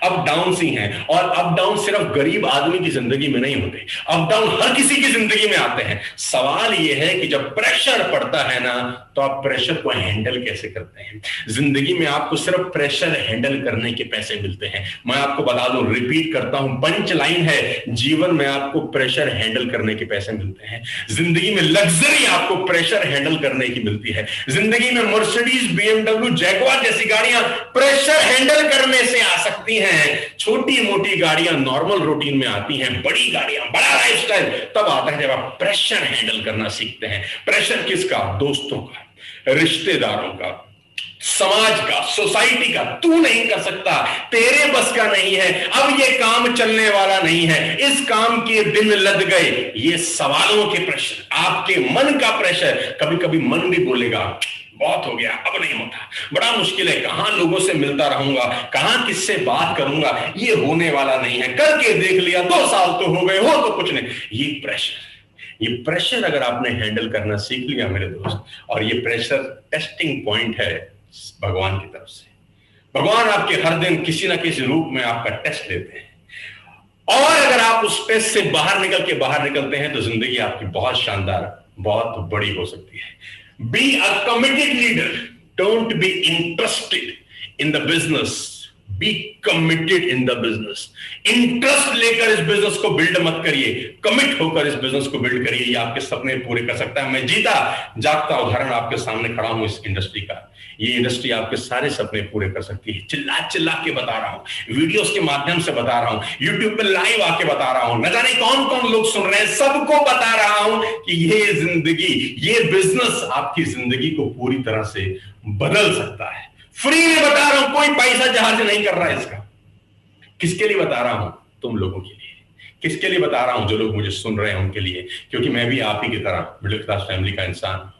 अप डाउन सी हैं, और अप डाउन सिर्फ गरीब आदमी की जिंदगी में नहीं होते, अप डाउन हर किसी की जिंदगी में आते हैं। सवाल यह है कि जब प्रेशर पड़ता है ना तो आप प्रेशर को हैंडल कैसे करते हैं। जिंदगी में आपको सिर्फ प्रेशर हैंडल करने के पैसे मिलते हैं। मैं आपको बता दूं, रिपीट करता हूं, पंच लाइन है, जीवन में आपको प्रेशर हैंडल करने के पैसे मिलते हैं। जिंदगी में लग्जरी आपको प्रेशर हैंडल करने की मिलती है। जिंदगी में मर्सिडीज, BMW, जैगुआर जैसी गाड़ियां प्रेशर हैंडल करने से आ सकती हैं। छोटी मोटी गाड़ियां नॉर्मल रूटीन में आती हैं, बड़ी गाड़ियां, बड़ा लाइफस्टाइल तब आता है जब आप प्रेशर हैंडल करना सीखते हैं। प्रेशर किसका? दोस्तों का, रिश्तेदारों का, समाज का, सोसाइटी का। तू नहीं कर सकता, तेरे बस का नहीं है, अब ये काम चलने वाला नहीं है, इस काम के दिन लद गए। ये सवालों के प्रेशर, आपके मन का प्रेशर। कभी कभी मन भी बोलेगा बहुत हो गया, अब नहीं होता, बड़ा मुश्किल है, कहां लोगों से मिलता रहूंगा, कहां किससे बात करूंगा, ये होने वाला नहीं है, करके देख लिया, 2 साल तो हो गए, हो तो कुछ नहीं। ये प्रेशर अगर आपने हैंडल करना सीख लिया मेरे दोस्त, और ये प्रेशर टेस्टिंग पॉइंट है भगवान की तरफ से। भगवान आपके हर दिन किसी ना किसी रूप में आपका टेस्ट लेते हैं, और अगर आप उस टेस्ट से बाहर निकलते हैं तो जिंदगी आपकी बहुत शानदार, बहुत बड़ी हो सकती है। Be a committed leader. Don't be interested in the business. Be committed in the business. Interest लेकर इस बिजनेस को बिल्ड मत करिए, कमिट होकर इस बिजनेस को बिल्ड करिए। ये आपके सपने पूरे कर सकता है। मैं जीता जागता उदाहरण आपके सामने खड़ा हूं इस इंडस्ट्री का। ये इंडस्ट्री आपके सारे सपने पूरे कर सकती है। चिल्ला चिल्ला के बता रहा हूं, वीडियोस के माध्यम से बता रहा हूं, यूट्यूब पे लाइव आके बता रहा हूं, न जाने कौन कौन लोग सुन रहे हैं, सबको बता रहा हूं कि ये जिंदगी, ये बिजनेस आपकी जिंदगी को पूरी तरह से बदल सकता है। फ्री में बता रहा हूं, कोई पैसा चार्ज नहीं कर रहा है इसका। किसके लिए बता रहा हूं? तुम लोगों के लिए। किसके लिए बता रहा हूं? जो लोग मुझे सुन रहे हैं उनके लिए, क्योंकि मैं भी आप ही की तरह मिडिल क्लास फैमिली का इंसान हूं।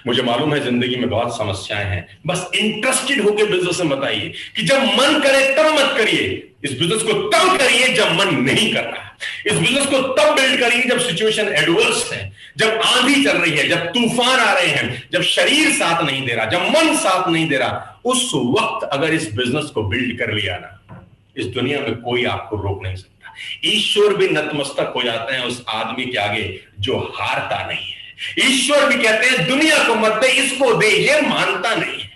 मुझे मालूम है जिंदगी में बहुत समस्याएं हैं, बस इंटरेस्टेड होकर बिजनेस में बताइए कि जब मन करे तब मत करिए, इस बिजनेस को तब करिए जब मन नहीं कर रहा। इस बिजनेस को तब बिल्ड करिए जब सिचुएशन एडवर्स है, जब आंधी चल रही है, जब तूफान आ रहे हैं, जब शरीर साथ नहीं दे रहा, जब मन साथ नहीं दे रहा। उस वक्त अगर इस बिजनेस को बिल्ड कर लिया ना, इस दुनिया में कोई आपको रोक नहीं सकता। ईश्वर भी नतमस्तक हो जाते हैं उस आदमी के आगे जो हारता नहीं है। ईश्वर भी कहते हैं दुनिया को मत दे, इसको दे, ये मानता नहीं है,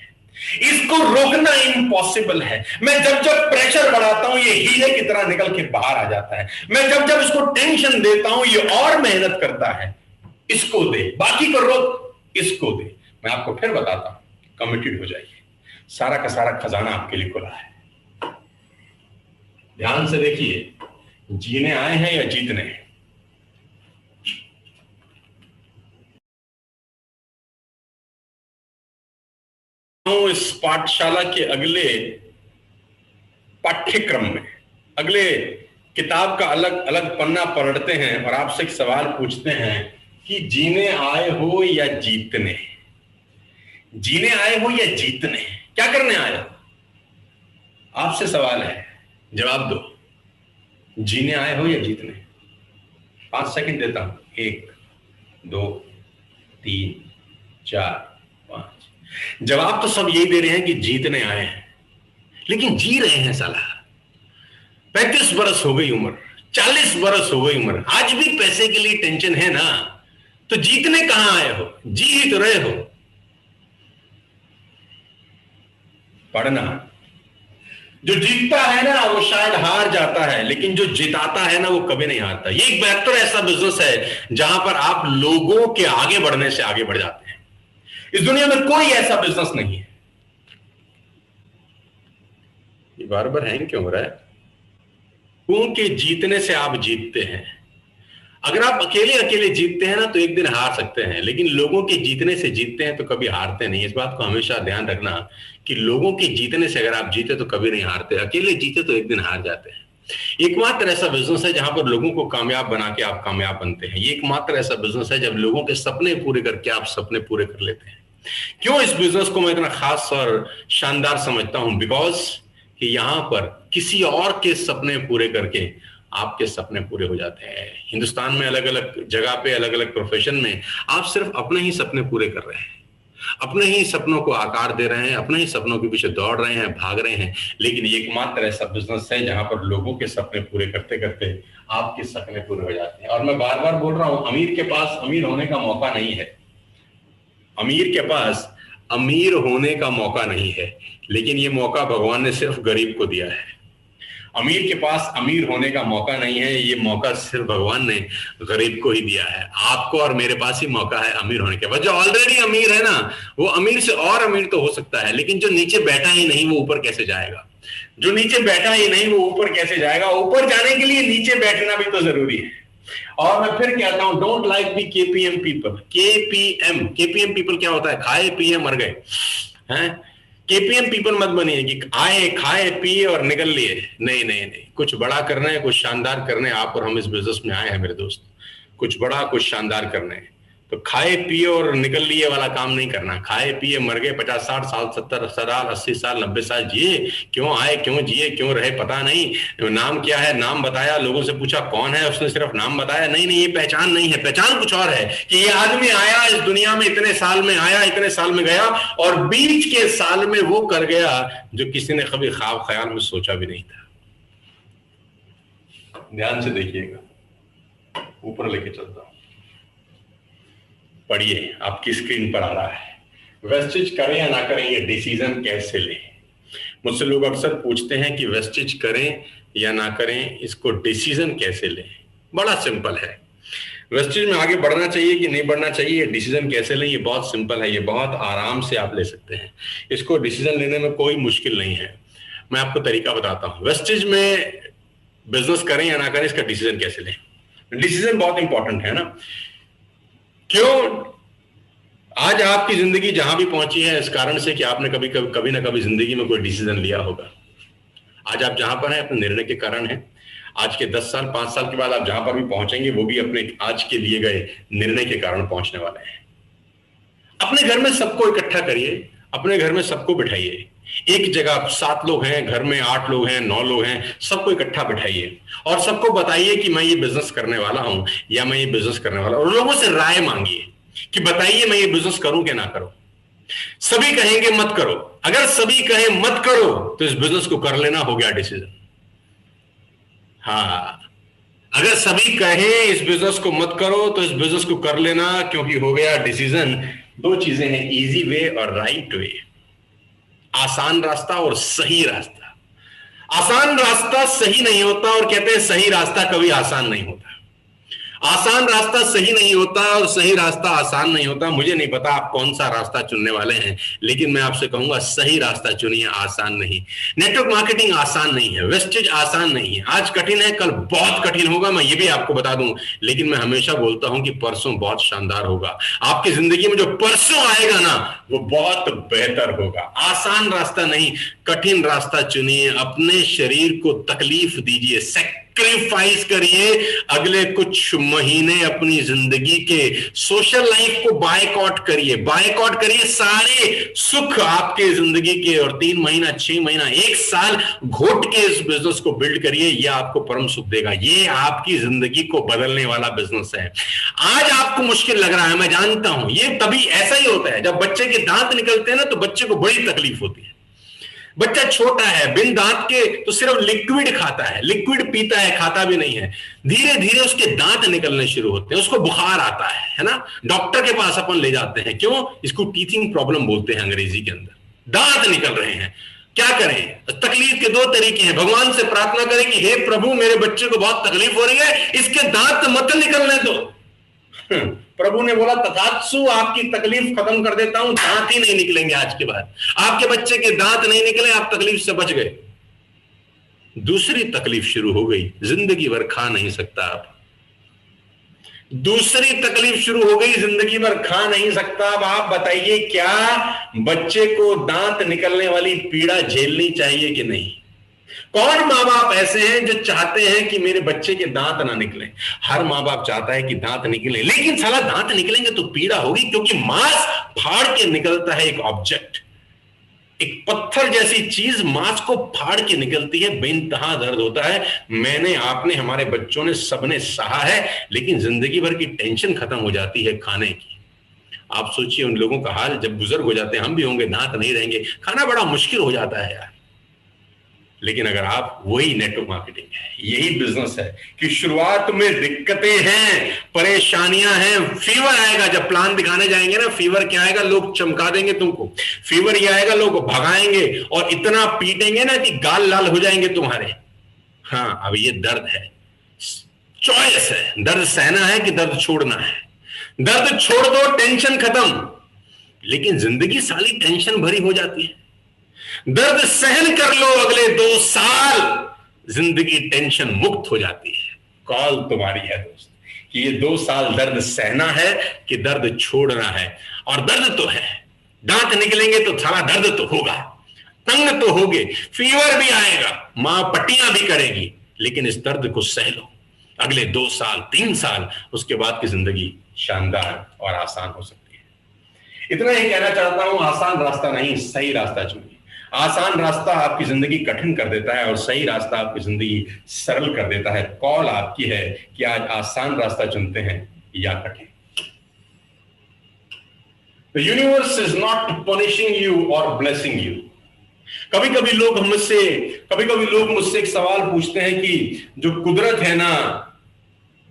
इसको रोकना इम्पॉसिबल है। मैं जब जब प्रेशर बढ़ाता हूं ये हीरे की तरह निकल के बाहर आ जाता है। मैं जब जब इसको टेंशन देता हूं ये और मेहनत करता है। इसको दे, बाकी को रोक, इसको दे। मैं आपको फिर बताता हूं, कमिटेड हो जाइए, सारा का सारा खजाना आपके लिए खुला है। ध्यान से देखिए, जीने आए हैं या जीतने हैं? इस पाठशाला के अगले पाठ्यक्रम में अगले किताब का अलग अलग पन्ना पलटते हैं और आपसे एक सवाल पूछते हैं कि जीने आए हो या जीतने? जीने आए हो या जीतने? क्या करने आए हो? आपसे सवाल है, जवाब दो। जीने आए हो या जीतने? 5 सेकंड देता हूं। 1 2 3 4 5। जवाब तो सब यही दे रहे हैं कि जीतने आए हैं, लेकिन जी रहे हैं साला। 35 बरस हो गई उम्र, 40 बरस हो गई उम्र, आज भी पैसे के लिए टेंशन है ना, तो जीतने कहां आए हो? जी ही तो रहे हो। पढ़ना, जो जीतता है ना वो शायद हार जाता है, लेकिन जो जिताता है ना वो कभी नहीं हारता। ये एक बेहतर ऐसा बिजनेस है जहां पर आप लोगों के आगे बढ़ने से आगे बढ़ जाते हैं। इस दुनिया में कोई ऐसा बिजनेस नहीं है। ये बार बार हैंग क्यों हो रहा है? क्योंकि जीतने से आप जीतते हैं। अगर आप अकेले अकेले जीतते हैं ना तो एक दिन हार सकते हैं, लेकिन लोगों के जीतने से जीतते हैं तो कभी हारते नहीं। इस बात को हमेशा ध्यान रखना कि लोगों के जीतने से अगर आप जीते तो कभी नहीं हारते, अकेले जीते तो एक दिन हार जाते हैं। एकमात्र ऐसा बिजनेस है जहां पर लोगों को कामयाब बना के आप कामयाब बनते हैं। ये एकमात्र ऐसा बिजनेस है जब लोगों के सपने पूरे करके आप सपने पूरे कर लेते हैं। क्यों इस बिजनेस को मैं इतना खास और शानदार समझता हूं? बिकॉज कि यहां पर किसी और के सपने पूरे करके आपके सपने पूरे हो जाते हैं। हिंदुस्तान में अलग अलग जगह पे अलग अलग प्रोफेशन में आप सिर्फ अपने ही सपने पूरे कर रहे हैं, अपने ही सपनों को आकार दे रहे हैं, अपने ही सपनों के पीछे दौड़ रहे हैं, भाग रहे हैं। लेकिन ये एकमात्र ऐसा बिजनेस है जहां पर लोगों के सपने पूरे करते करते आपके सपने पूरे हो जाते हैं। और मैं बार बार बोल रहा हूं, अमीर के पास अमीर होने का मौका नहीं है, अमीर के पास अमीर होने का मौका नहीं है, लेकिन ये मौका भगवान ने सिर्फ गरीब को दिया है। अमीर के पास अमीर होने का मौका नहीं है, ये मौका सिर्फ भगवान ने गरीब को ही दिया है। आपको और मेरे पास ही मौका है अमीर होने के बाद। जो ऑलरेडी अमीर है ना, वो अमीर से और अमीर तो हो सकता है, लेकिन जो नीचे बैठा ही नहीं वो ऊपर कैसे जाएगा? जो नीचे बैठा ही नहीं वो ऊपर कैसे जाएगा? ऊपर जाने के लिए नीचे बैठना भी तो जरूरी है। और मैं फिर कहता हूं, don't like be KPM people. KPM people क्या होता है? खाए पिए मर गए हैं। केपीएम पीपल मत बनिए कि आए खाए पिए और निकल लिए। नहीं नहीं नहीं, कुछ बड़ा करना है, कुछ शानदार करना है। आप और हम इस बिजनेस में आए हैं मेरे दोस्त, कुछ बड़ा कुछ शानदार करना है। तो खाए पिए और निकल लिए वाला काम नहीं करना। खाए पिए मर गए, 50-60 साल 70 साल 80 साल 90 साल जिए, क्यों आए क्यों जिए क्यों रहे पता नहीं। नाम क्या है? नाम बताया, लोगों से पूछा कौन है, उसने सिर्फ नाम बताया। नहीं नहीं, ये पहचान नहीं है। पहचान कुछ और है कि ये आदमी आया इस दुनिया में, इतने साल में आया, इतने साल में गया, और बीच के साल में वो कर गया जो किसी ने कभी ख्वाब ख्याल में सोचा भी नहीं था। ध्यान से देखिएगा, ऊपर लेके चलता हूं, पढ़िए, आपकी स्क्रीन पर आ रहा है। वेस्टेज करें या ना करें, ये डिसीजन कैसे लें? मुझसे लोग अक्सर पूछते हैं कि वेस्टेज करें या ना करें, इसको डिसीजन कैसे लें? बड़ा सिंपल है। वेस्टेज में आगे बढ़ना चाहिए कि नहीं बढ़ना चाहिए, डिसीजन कैसे लें? ये बहुत सिंपल है, ये बहुत आराम से आप ले सकते हैं। इसको डिसीजन लेने में कोई मुश्किल नहीं है। मैं आपको तरीका बताता हूं। वेस्टेज में बिजनेस करें या ना करें, इसका डिसीजन कैसे लें? डिसीजन बहुत इंपॉर्टेंट है ना। क्यों? आज आपकी जिंदगी जहां भी पहुंची है इस कारण से कि आपने कभी ना कभी जिंदगी में कोई डिसीजन लिया होगा। आज आप जहां पर हैं अपने निर्णय के कारण है। आज के 10 साल 5 साल के बाद आप जहां पर भी पहुंचेंगे वो भी अपने आज के लिए गए निर्णय के कारण पहुंचने वाले हैं। अपने घर में सबको इकट्ठा करिए, अपने घर में सबको बिठाइए। एक जगह 7 लोग हैं, घर में 8 लोग हैं, 9 लोग हैं, सबको इकट्ठा बिठाइए और सबको बताइए कि मैं ये बिजनेस करने वाला हूं या मैं ये बिजनेस करने वाला हूं। और लोगों से राय मांगिए कि बताइए मैं ये बिजनेस करूं कि ना करूं। सभी कहेंगे मत करो। अगर सभी कहें मत करो तो इस बिजनेस को कर लेना, हो गया डिसीजन। हाँ, अगर सभी कहें इस बिजनेस को मत करो तो इस बिजनेस को कर लेना, क्योंकि हो गया डिसीजन। 2 चीजें हैं, इजी वे और राइट वे। आसान रास्ता और सही रास्ता। आसान रास्ता सही नहीं होता, और कहते हैं सही रास्ता कभी आसान नहीं होता। आसान रास्ता सही नहीं होता और सही रास्ता आसान नहीं होता। मुझे नहीं पता आप कौन सा रास्ता चुनने वाले हैं, लेकिन मैं आपसे कहूंगा सही रास्ता चुनिए, आसान नहीं। नेटवर्क मार्केटिंग आसान नहीं है, वेस्टेज आसान नहीं है। आज कठिन है, कल बहुत कठिन होगा, मैं ये भी आपको बता दूं। लेकिन मैं हमेशा बोलता हूं कि परसों बहुत शानदार होगा। आपकी जिंदगी में जो परसों आएगा ना, वो बहुत बेहतर होगा। आसान रास्ता नहीं, कठिन रास्ता चुनिए। अपने शरीर को तकलीफ दीजिए, सैक्रिफाइस करिए। अगले कुछ महीने अपनी जिंदगी के सोशल लाइफ को बायकॉट करिए, बायकॉट करिए। सारे सुख आपके जिंदगी के, और 3 महीना 6 महीना 1 साल घोट के इस बिजनेस को बिल्ड करिए। यह आपको परम सुख देगा। ये आपकी जिंदगी को बदलने वाला बिजनेस है। आज आपको मुश्किल लग रहा है, मैं जानता हूं। ये तभी ऐसा ही होता है, जब बच्चे के दांत निकलते हैं ना, तो बच्चे को बड़ी तकलीफ होती है। बच्चा छोटा है, बिन दांत के, तो सिर्फ लिक्विड खाता है, लिक्विड पीता है, खाता भी नहीं है। धीरे धीरे उसके दांत निकलने शुरू होते हैं, उसको बुखार आता है ना। डॉक्टर के पास अपन ले जाते हैं, क्यों? इसको टीथिंग प्रॉब्लम बोलते हैं अंग्रेजी के अंदर। दांत निकल रहे हैं, क्या करें? तकलीफ के 2 तरीके हैं। भगवान से प्रार्थना करें कि हे प्रभु, मेरे बच्चे को बहुत तकलीफ हो रही है, इसके दांत मत निकलने दो। प्रभु ने बोला तथात्सु, आपकी तकलीफ खत्म कर देता हूं, दांत ही नहीं निकलेंगे आज के बाद। आपके बच्चे के दांत नहीं निकले, आप तकलीफ से बच गए। दूसरी तकलीफ शुरू हो गई, जिंदगी भर खा नहीं सकता आप। दूसरी तकलीफ शुरू हो गई, जिंदगी भर खा नहीं सकता। अब आप बताइए, क्या बच्चे को दांत निकलने वाली पीड़ा झेलनी चाहिए कि नहीं? कौन माँ बाप ऐसे हैं जो चाहते हैं कि मेरे बच्चे के दांत ना निकले? हर माँ बाप चाहता है कि दांत निकले, लेकिन साला दांत निकलेंगे तो पीड़ा होगी, क्योंकि मांस फाड़ के निकलता है, एक ऑब्जेक्ट, एक पत्थर जैसी चीज मांस को फाड़ के निकलती है, बेइंतहा दर्द होता है। मैंने, आपने, हमारे बच्चों ने, सबने सहा है, लेकिन जिंदगी भर की टेंशन खत्म हो जाती है खाने की। आप सोचिए उन लोगों का हाल, जब बुजुर्ग हो जाते हैं, हम भी होंगे, दांत नहीं रहेंगे, खाना बड़ा मुश्किल हो जाता है यार। लेकिन अगर आप, वही नेटवर्क मार्केटिंग है, यही बिजनेस है कि शुरुआत में दिक्कतें हैं, परेशानियां हैं, फीवर आएगा, जब प्लान दिखाने जाएंगे ना, फीवर क्या आएगा, लोग चमका देंगे तुमको, फीवर ये आएगा, लोग भगाएंगे और इतना पीटेंगे ना कि गाल लाल हो जाएंगे तुम्हारे। हाँ, अब ये दर्द है, चॉइस है, दर्द सहना है कि दर्द छोड़ना है। दर्द छोड़ दो, टेंशन खत्म, लेकिन जिंदगी साली टेंशन भरी हो जाती है। दर्द सहन कर लो, अगले 2 साल जिंदगी टेंशन मुक्त हो जाती है। कॉल तुम्हारी है दोस्त, कि ये 2 साल दर्द सहना है कि दर्द छोड़ना है। और दर्द तो है, दांत निकलेंगे तो सारा दर्द तो होगा, तंग तो होगे, फीवर भी आएगा, मां पट्टियां भी करेगी, लेकिन इस दर्द को सह लो। अगले 2 साल 3 साल, उसके बाद की जिंदगी शानदार और आसान हो सकती है। इतना ही कहना चाहता हूं, आसान रास्ता नहीं, सही रास्ता चुनिए। आसान रास्ता आपकी जिंदगी कठिन कर देता है और सही रास्ता आपकी जिंदगी सरल कर देता है। कॉल आपकी है कि आज आसान रास्ता चुनते हैं या कठिन। The universe is not punishing you or blessing you. कभी कभी लोग मुझसे एक सवाल पूछते हैं कि जो कुदरत है ना,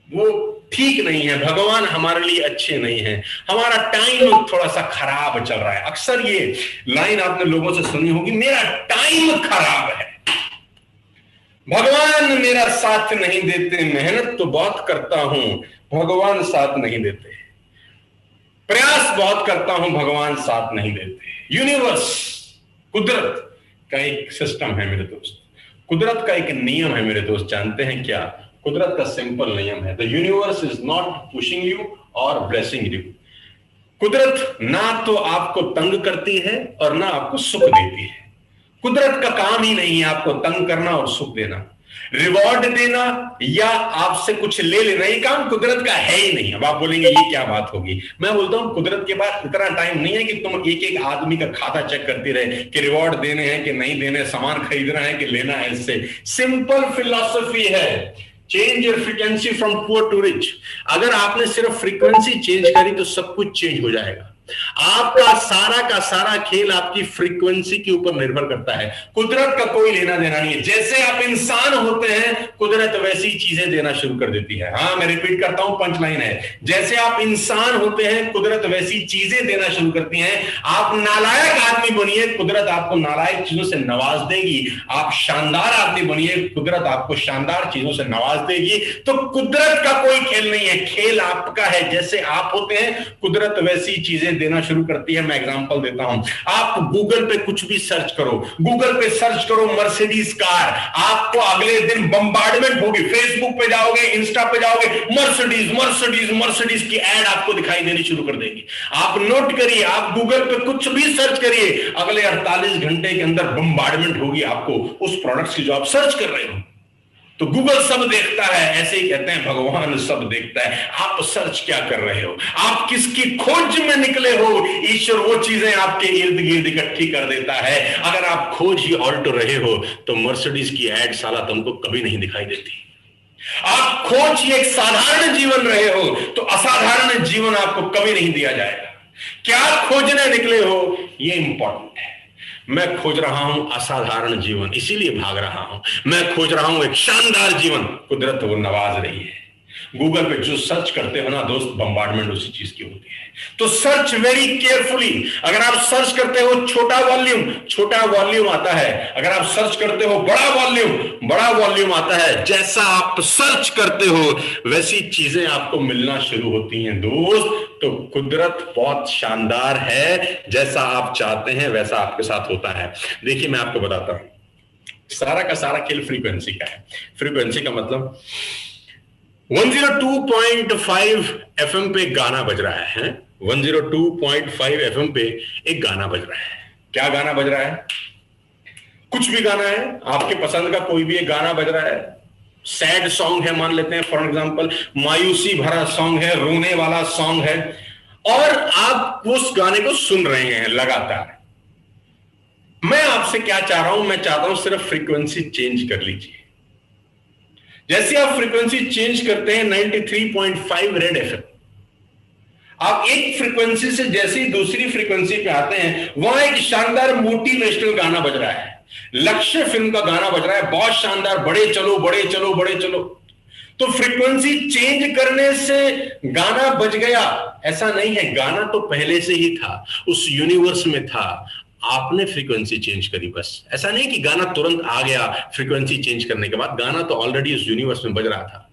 वो ठीक नहीं है, भगवान हमारे लिए अच्छे नहीं है, हमारा टाइम थोड़ा सा खराब चल रहा है। अक्सर ये लाइन आपने लोगों से सुनी होगी, मेरा टाइम खराब है, भगवान मेरा साथ नहीं देते, मेहनत तो बहुत करता हूं, भगवान साथ नहीं देते, प्रयास बहुत करता हूं, भगवान साथ नहीं देते। यूनिवर्स, कुदरत का एक सिस्टम है मेरे दोस्त, कुदरत का एक नियम है मेरे दोस्त। जानते हैं क्या? कुदरत का सिंपल नियम है, the universe is not pushing you और ब्लेसिंग यू। कुदरत ना तो आपको तंग करती है और ना आपको सुख देती है। कुदरत का काम ही नहीं है आपको तंग करना और सुख देना, रिवॉर्ड देना या आपसे कुछ ले लेना, ये काम कुदरत का है ही नहीं। अब आप बोलेंगे ये क्या बात होगी? मैं बोलता हूं कुदरत के पास इतना टाइम नहीं है कि तुम एक एक आदमी का खाता चेक करती रहे कि रिवॉर्ड देने हैं कि नहीं देने, सामान खरीदना है कि लेना है। इससे सिंपल फिलॉसफी है, change your frequency from poor to rich. अगर आपने सिर्फ फ्रीक्वेंसी चेंज करी तो सब कुछ चेंज हो जाएगा। आपका सारा का सारा खेल आपकी फ्रीक्वेंसी के ऊपर निर्भर करता है, कुदरत का कोई लेना देना नहीं है। जैसे आप इंसान होते हैं, कुदरत वैसी चीजें देना शुरू कर देती है। हाँ, मैं रिपीट करता हूं, पंच लाइन है, जैसे आप इंसान होते हैं, कुदरत वैसी चीजें देना शुरू करती है। आप नालायक आदमी बनिए, कुदरत आपको नालायक चीजों से नवाज देगी। आप शानदार आदमी बनिए, कुदरत आपको शानदार चीजों से नवाज देगी। तो कुदरत का कोई खेल नहीं है, खेल आपका है। जैसे आप होते हैं, कुदरत वैसी चीजें देना शुरू करती है। मैं एग्जांपल देता हूं, आप गूगल पे कुछ भी सर्च करो, गूगल पे सर्च करो मर्सिडीज कार, आपको अगले दिन बम्बार्डमेंट होगी। फेसबुक पे जाओगे, इंस्टा पे जाओगे, मर्सिडीज मर्सिडीज मर्सिडीज की एड आपको दिखाई देनी शुरू कर देगी। आप नोट करिए, आप गूगल पे कुछ भी सर्च करिए, अगले 48 घंटे के अंदर बम्बार्डमेंट होगी आपको उस प्रोडक्ट्स की जो आप सर्च कर रहे हो। तो गूगल सब देखता है, ऐसे ही कहते हैं भगवान सब देखता है। आप सर्च क्या कर रहे हो, आप किसकी खोज में निकले हो, ईश्वर वो चीजें आपके इर्द गिर्द इकट्ठी कर देता है। अगर आप खोज ही ऑल्ट रहे हो तो मर्सिडीज की एड साला तुमको कभी नहीं दिखाई देती। आप खोज ही एक साधारण जीवन रहे हो तो असाधारण जीवन आपको कभी नहीं दिया जाएगा। क्या खोजने निकले हो, ये इंपॉर्टेंट है। मैं खोज रहा हूं असाधारण जीवन, इसीलिए भाग रहा हूं। मैं खोज रहा हूं एक शानदार जीवन, कुदरत वो नवाज रही है। गूगल पे जो सर्च करते हो ना दोस्त, बम्बार्डमेंट उसी चीज की होती है। तो सर्च वेरी केयरफुली। अगर आप सर्च करते हो छोटा वॉल्यूम आता है। अगर आप सर्च करते हो बड़ा वॉल्यूम आता है। जैसा आप सर्च करते हो वैसी चीजें आपको मिलना शुरू होती हैं दोस्त। तो कुदरत बहुत शानदार है, जैसा आप चाहते हैं वैसा आपके साथ होता है। देखिए मैं आपको बताता हूं, सारा का सारा खेल फ्रीक्वेंसी का है। फ्रीक्वेंसी का मतलब 102.5 FM पे गाना बज रहा है। 102.5 FM पे एक गाना बज रहा है। क्या गाना बज रहा है? कुछ भी गाना है, आपके पसंद का कोई भी एक गाना बज रहा है, सैड सॉन्ग है मान लेते हैं फॉर एग्जांपल, मायूसी भरा सॉन्ग है, रोने वाला सॉन्ग है, और आप उस गाने को सुन रहे हैं लगातार। मैं आपसे क्या चाह रहा हूं, मैं चाहता हूं सिर्फ फ्रीक्वेंसी चेंज कर लीजिए। जैसे आप फ्रीक्वेंसी चेंज करते हैं 93.5 रेड एफएम, आप एक फ्रीक्वेंसी से जैसे ही दूसरी फ्रीक्वेंसी पे आते हैं, वहां एक शानदार मोटिवेशनल गाना बज रहा है, लक्ष्य फिल्म का गाना बज रहा है, बहुत शानदार, बड़े चलो बड़े चलो बड़े चलो। तो फ्रीक्वेंसी चेंज करने से गाना बज गया ऐसा नहीं है, गाना तो पहले से ही था, उस यूनिवर्स में था, आपने फ्रीक्वेंसी चेंज करी बस। ऐसा नहीं कि गाना तुरंत आ गया फ्रीक्वेंसी चेंज करने के बाद, गाना तो ऑलरेडी उस यूनिवर्स में बज रहा था,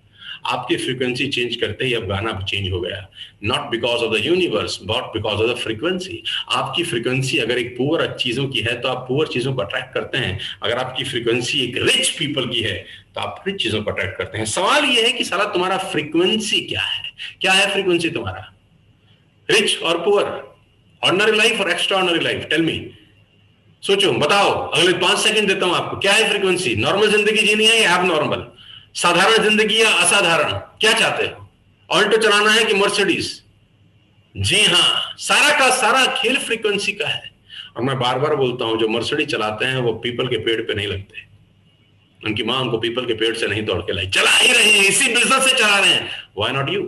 आपकी फ्रीक्वेंसी चेंज करते ही अब गाना चेंज हो गया। Not because of the universe but because of the frequency. आपकी फ्रीक्वेंसी अगर एक पुअर चीजों की है तो आप पुअर चीजों को अट्रैक्ट करते हैं, अगर आपकी फ्रीक्वेंसी एक रिच पीपल की है तो आप रिच चीजों को अट्रैक्ट करते हैं। सवाल यह है कि साला तुम्हारा फ्रीक्वेंसी क्या है, क्या है फ्रीक्वेंसी तुम्हारा, रिच और पुअर, ऑर्डिनरी लाइफ और extraordinary life? Tell me, सोचो, बताओ, अगले 5 सेकंड देता हूं आपको। क्या है फ्रीक्वेंसी? नॉर्मल जिंदगी जीनी है या एब नॉर्मल, साधारण जिंदगी या असाधारण? क्या चाहते हो, ऑल्टो चलाना है कि मर्सिडीज? जी हां, सारा का सारा खेल फ्रीक्वेंसी का है। और मैं बार बार बोलता हूं, जो मर्सिडीज चलाते हैं वो पीपल के पेड़ पे नहीं लगते, उनकी मां उनको पीपल के पेड़ से नहीं तोड़ के लाई, चला ही रहे हैं, इसी बिजनेस से चला रहे हैं। Why not you?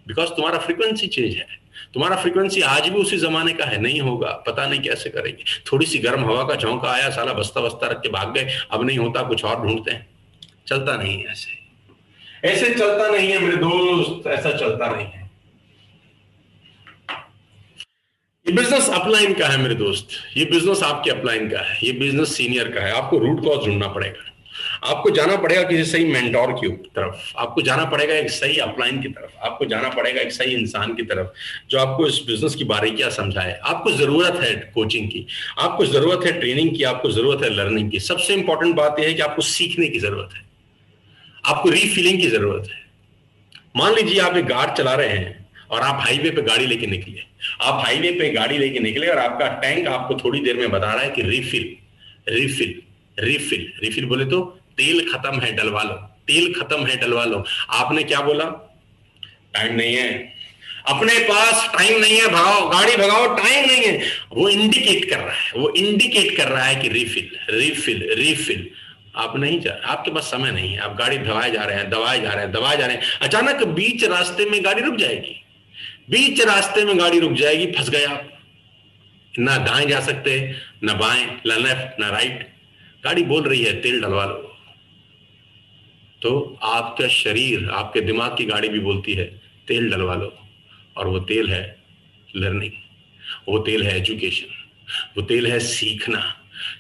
बिकॉज तुम्हारा फ्रीक्वेंसी चेंज है। तुम्हारा फ्रीक्वेंसी आज भी उसी जमाने का है, नहीं होगा, पता नहीं कैसे करेंगे। थोड़ी सी गर्म हवा का झोंका आया, साला बस्ता बस्ता रख के भाग गए, अब नहीं होता, कुछ और ढूंढते हैं। चलता नहीं है ऐसे, ऐसे चलता नहीं है मेरे दोस्त, ऐसा चलता नहीं है। ये बिजनेस अपलाइन का है मेरे दोस्त, ये बिजनेस आपके अपलाइन का है, ये बिजनेस सीनियर का है। आपको रूट कॉज ढूंढना पड़ेगा, आपको जाना पड़ेगा किसी सही मेंटोर की तरफ, आपको जाना पड़ेगा एक सही अपलाइन की तरफ, आपको जाना पड़ेगा एक सही इंसान की तरफ जो आपको इस बिजनेस की बारीकियां समझाए। आपको जरूरत है कोचिंग की, आपको जरूरत है ट्रेनिंग की, आपको जरूरत है लर्निंग की। सबसे इंपॉर्टेंट बात यह है कि आपको सीखने की जरूरत है, आपको रीफिलिंग की जरूरत है। मान लीजिए आप एक कार चला रहे हैं और आप हाईवे पे गाड़ी लेके निकले, आप हाईवे पे गाड़ी लेके निकले और आपका टैंक आपको थोड़ी देर में बता रहा है कि रिफिल रिफिल रिफिल। रिफिल बोले तो तेल खत्म है डलवा लो, तेल खत्म है डलवा लो। आपने क्या बोला? टाइम नहीं है, अपने पास टाइम नहीं है, भगाओ गाड़ी भगाओ, टाइम नहीं है। वो इंडिकेट कर रहा है, वो इंडिकेट कर रहा है कि रिफिल रिफिल रिफिल। आप नहीं जा रहे, आपके पास समय नहीं है, आप गाड़ी दबाए जा रहे हैं, दबाए जा रहे हैं, दबाए जा रहे हैं। अचानक बीच रास्ते में गाड़ी रुक जाएगी, बीच रास्ते में गाड़ी रुक जाएगी, फंस गए आप। ना दाएं जा सकते, ना बाएं, ना लेफ्ट, ना राइट। गाड़ी बोल रही है तेल डलवा लो, तो आपका शरीर, आपके दिमाग की गाड़ी भी बोलती है तेल डलवा लो। और वो तेल है लर्निंग, वो तेल है एजुकेशन, वो तेल है सीखना।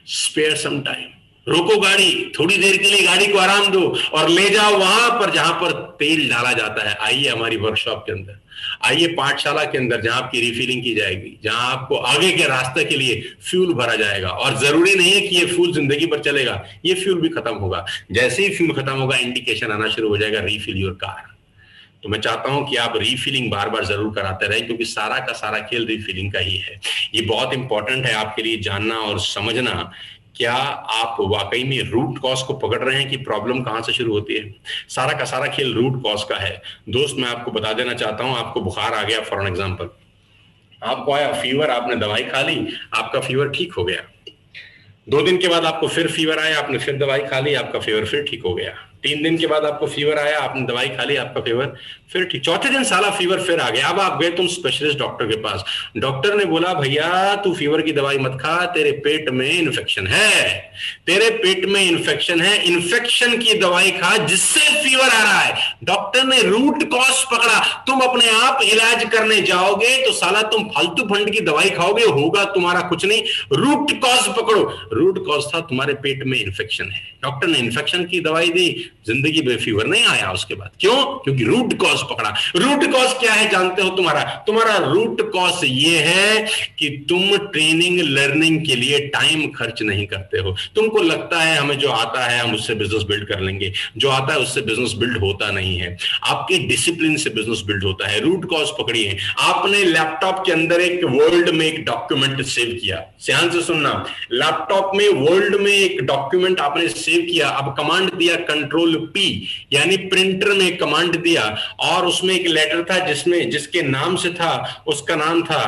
स्पेयर सम टाइम, रोको गाड़ी, थोड़ी देर के लिए गाड़ी को आराम दो और ले जाओ वहां पर जहां पर तेल डाला जाता है। आइए हमारी वर्कशॉप के अंदर, आइए पाठशाला के अंदर, जहां आपकी रिफिलिंग की जाएगी, जहां आपको आगे के रास्ते के लिए फ्यूल भरा जाएगा। और जरूरी नहीं है कि ये फ्यूल जिंदगी भर चलेगा, ये फ्यूल भी खत्म होगा। जैसे ही फ्यूल खत्म होगा, इंडिकेशन आना शुरू हो जाएगा, रीफिल योर कार। तो मैं चाहता हूं कि आप रीफिलिंग बार बार जरूर कराते रहें, क्योंकि सारा का सारा खेल रीफिलिंग का ही है। ये बहुत इंपॉर्टेंट है आपके लिए जानना और समझना, क्या आप वाकई में रूट कॉज को पकड़ रहे हैं कि प्रॉब्लम कहां से शुरू होती है। सारा का सारा खेल रूट कॉज का है। दोस्त, मैं आपको बता देना चाहता हूं, आपको बुखार आ गया फॉर एग्जांपल, आपको आया फीवर, आपने दवाई खा ली, आपका फीवर ठीक हो गया। 2 दिन के बाद आपको फिर फीवर आया, आपने फिर दवाई खा ली, आपका फीवर फिर ठीक हो गया। 3 दिन के बाद आपको फीवर आया, आपने दवाई खा ली, आपका फीवर फिर ठीक। चौथे दिन साला फीवर फिर आ गया। अब आप गए तुम स्पेशलिस्ट डॉक्टर के पास, डॉक्टर ने बोला भैया तू फीवर की दवाई मत खा, तेरे पेट में इन्फेक्शन है, तेरे पेट में इन्फेक्शन है, इन्फेक्शन की दवाई खा जिससे फीवर आ रहा है। डॉक्टर ने रूट कॉज पकड़ा। तुम अपने आप इलाज करने जाओगे तो साला तुम फालतू फंड की दवाई खाओगे, होगा तुम्हारा कुछ नहीं। रूट कॉज पकड़ो। रूट कॉज था तुम्हारे पेट में इन्फेक्शन है, डॉक्टर ने इन्फेक्शन की दवाई दी, जिंदगी में फीवर नहीं आया उसके बाद। क्यों? क्योंकि रूट कॉज पकड़ा। रूट कॉज क्या है जानते हो? तुम्हारा रूट कॉज ये है कि तुम ट्रेनिंग लर्निंग के लिए टाइम खर्च नहीं करते हो। तुमको लगता है हमें जो आता है हम उससे बिजनेस बिल्ड कर लेंगे, जो आता है उससे बिजनेस बिल्ड होता नहीं है। आपके डिसिप्लिन से बिजनेस बिल्ड होता है। रूट कॉज पकड़िए। आपने लैपटॉप के अंदर एक वर्ल्ड में एक डॉक्यूमेंट सेव किया, ध्यान से सुनना, लैपटॉप में वर्ल्ड में एक डॉक्यूमेंट आपने सेव किया। अब कमांड दिया कंट्रोल पी, यानी प्रिंटर में कमांड दिया, और उसमें एक लेटर था जिसके नाम से था, उसका नाम था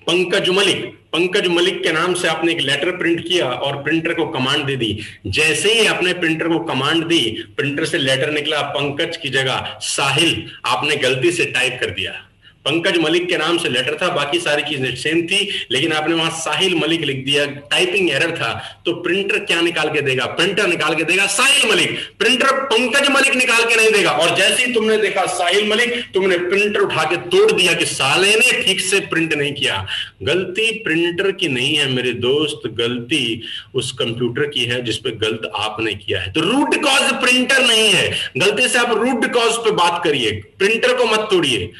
पंकज मलिक। पंकज मलिक के नाम से आपने एक लेटर प्रिंट किया और प्रिंटर को कमांड दे दी। जैसे ही आपने प्रिंटर को कमांड दी, प्रिंटर से लेटर निकला पंकज की जगह साहिल, आपने गलती से टाइप कर दिया। पंकज मलिक के नाम से लेटर था, बाकी सारी चीजें सेम थी, लेकिन आपने वहां साहिल मलिक लिख दिया, टाइपिंग एरर था। तो प्रिंटर क्या निकाल के देगा? प्रिंटर निकाल के देगा साहिल मलिक, प्रिंटर पंकज मलिक निकाल के नहीं देगा। और जैसे ही तुमने देखा साहिल मलिक, तुमने प्रिंटर उठा के तोड़ दिया कि साले ने ठीक से प्रिंट नहीं किया। गलती प्रिंटर की नहीं है मेरे दोस्त, गलती उस कंप्यूटर की है जिसपे गलत आपने किया है। तो रूट कॉज प्रिंटर नहीं है। गलती से आप रूट कॉज पे बात करिए, प्रिंटर को मत तोड़िए,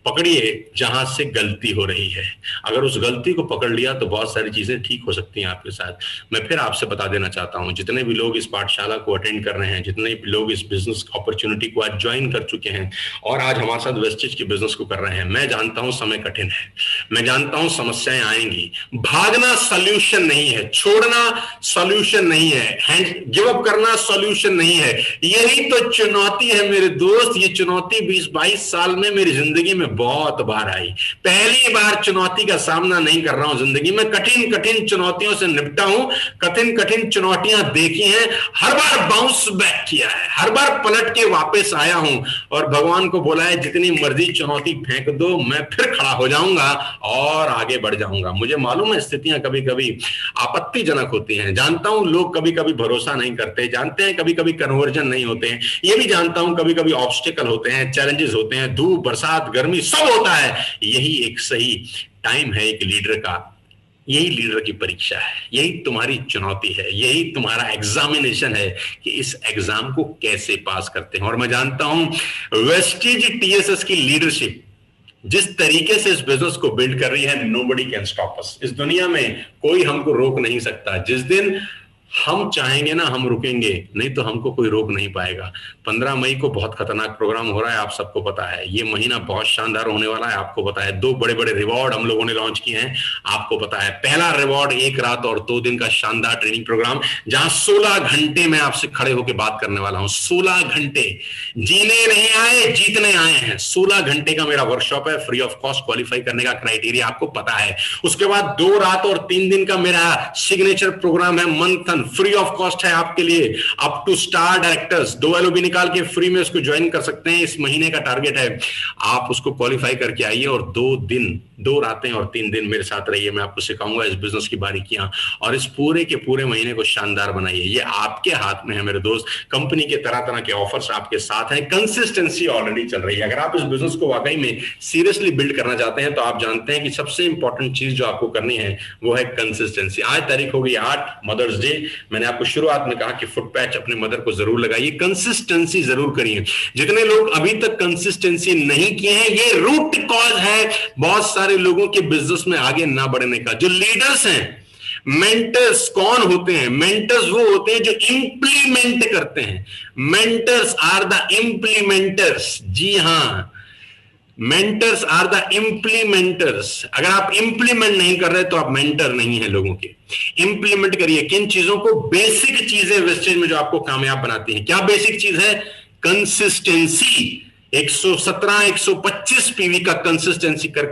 पकड़िए जहां से गलती हो रही है। अगर उस गलती को पकड़ लिया तो बहुत सारी चीजें ठीक हो सकती हैं आपके साथ। मैं फिर आपसे बता देना चाहता हूं, जितने भी लोग इस पाठशाला को अटेंड कर रहे हैं, जितने भी लोग इस बिजनेस अपॉर्चुनिटी को आज ज्वाइन कर चुके हैं और आज हमारे साथ वेस्टेज के बिजनेस को कर रहे हैं, मैं जानता हूं समय कठिन है, मैं जानता हूं समस्याएं आएंगी। भागना सॉल्यूशन नहीं है, छोड़ना सॉल्यूशन नहीं है, गिव अप करना सॉल्यूशन नहीं है। यही तो चुनौती है मेरे दोस्त। ये चुनौती 20-22 साल में मेरी जिंदगी में बहुत बार आई। पहली बार चुनौती का सामना नहीं कर रहा हूं जिंदगी में, कठिन कठिन चुनौतियों से निपटा हूं, कठिन कठिन चुनौतियां देखी हैं, हर बार बाउंस बैक किया है, हर बार पलट के वापस आया हूं और भगवान को बोला है जितनी मर्जी चुनौती फेंक दो, मैं फिर खड़ा हो जाऊंगा और आगे बढ़ जाऊंगा। मुझे मालूम है स्थितियां कभी कभी आपत्तिजनक होती हैं, जानता हूं लोग कभी कभी भरोसा नहीं करते, जानते हैं कभी कभी कन्वर्जन नहीं होते हैं, ये भी जानता हूं कभी कभी ऑब्स्टिकल होते हैं, चैलेंजेस होते हैं, धूप बरसात गर्मी सब होता है। यही एक सही टाइम है एक लीडर का, यही लीडर की परीक्षा है, यही तुम्हारी चुनौती है, यही तुम्हारा एग्जामिनेशन है कि इस एग्जाम को कैसे पास करते हैं। और मैं जानता हूं वेस्टेज टीएसएस की लीडरशिप जिस तरीके से इस बिजनेस को बिल्ड कर रही है, नोबडी कैन स्टॉप अस। इस दुनिया में कोई हमको रोक नहीं सकता। जिस दिन हम चाहेंगे ना हम रुकेंगे, नहीं तो हमको कोई रोक नहीं पाएगा। 15 मई को बहुत खतरनाक प्रोग्राम हो रहा है, आप सबको पता है। ये महीना बहुत शानदार होने वाला है, आपको पता है। 2 बड़े बड़े रिवॉर्ड हम लोगों ने लॉन्च किए हैं, आपको पता है। पहला रिवॉर्ड 1 रात और 2 दिन का शानदार ट्रेनिंग प्रोग्राम, जहां 16 घंटे में आपसे खड़े होकर बात करने वाला हूं। 16 घंटे, जीने नहीं आए जीतने आए हैं। 16 घंटे का मेरा वर्कशॉप है, फ्री ऑफ कॉस्ट। क्वालिफाई करने का क्राइटेरिया आपको पता है। उसके बाद 2 रात और 3 दिन का मेरा सिग्नेचर प्रोग्राम है, मंथन, फ्री ऑफ कॉस्ट है आपके लिए। Up to star directors 2 LOB निकाल के फ्री में उसको ज्वाइन कर सकते हैं। इस महीने का टारगेट है, आप उसको क्वालिफाई करके आइए और 2 रातें और 3 दिन मेरे साथ रहिए। मैं आपको सिखाऊंगा इस बिजनेस की बारीकियां और इस पूरे के पूरे महीने को शानदार बनाइए। ये आपके हाथ में है मेरे दोस्त। कंपनी के तरह तरह के ऑफर्स आपके साथ हैं, कंसिस्टेंसी ऑलरेडी चल रही है। अगर आप इस बिजनेस को वाकई में सीरियसली बिल्ड करना चाहते हैं तो आप जानते हैं कि सबसे इंपॉर्टेंट चीज जो आपको करनी है वो है कंसिस्टेंसी। आज तारीख हो गई 8, मदर्स डे। मैंने आपको शुरुआत में कहा कि फुट पैच अपने मदर को जरूर लगाइए, कंसिस्टेंसी जरूर करिए। जितने लोग अभी तक कंसिस्टेंसी नहीं किए हैं, ये रूट कॉज है बहुत सारे लोगों के बिजनेस में आगे ना बढ़ने का। जो लीडर्स हैं, मेंटर्स कौन होते हैं? मेंटर्स वो होते हैं जो इंप्लीमेंट करते हैं। Mentors are the implementers. जी हां, मेंटर्स आर द इंप्लीमेंटर्स। अगर आप इंप्लीमेंट नहीं कर रहे तो आप मेंटर नहीं है लोगों के। इंप्लीमेंट करिए। किन चीजों को? बेसिक चीजें वेस्टेज में जो आपको कामयाब बनाती हैं। क्या बेसिक चीज है? कंसिस्टेंसी। 117 125 पीवी का कंसिस्टेंसी कर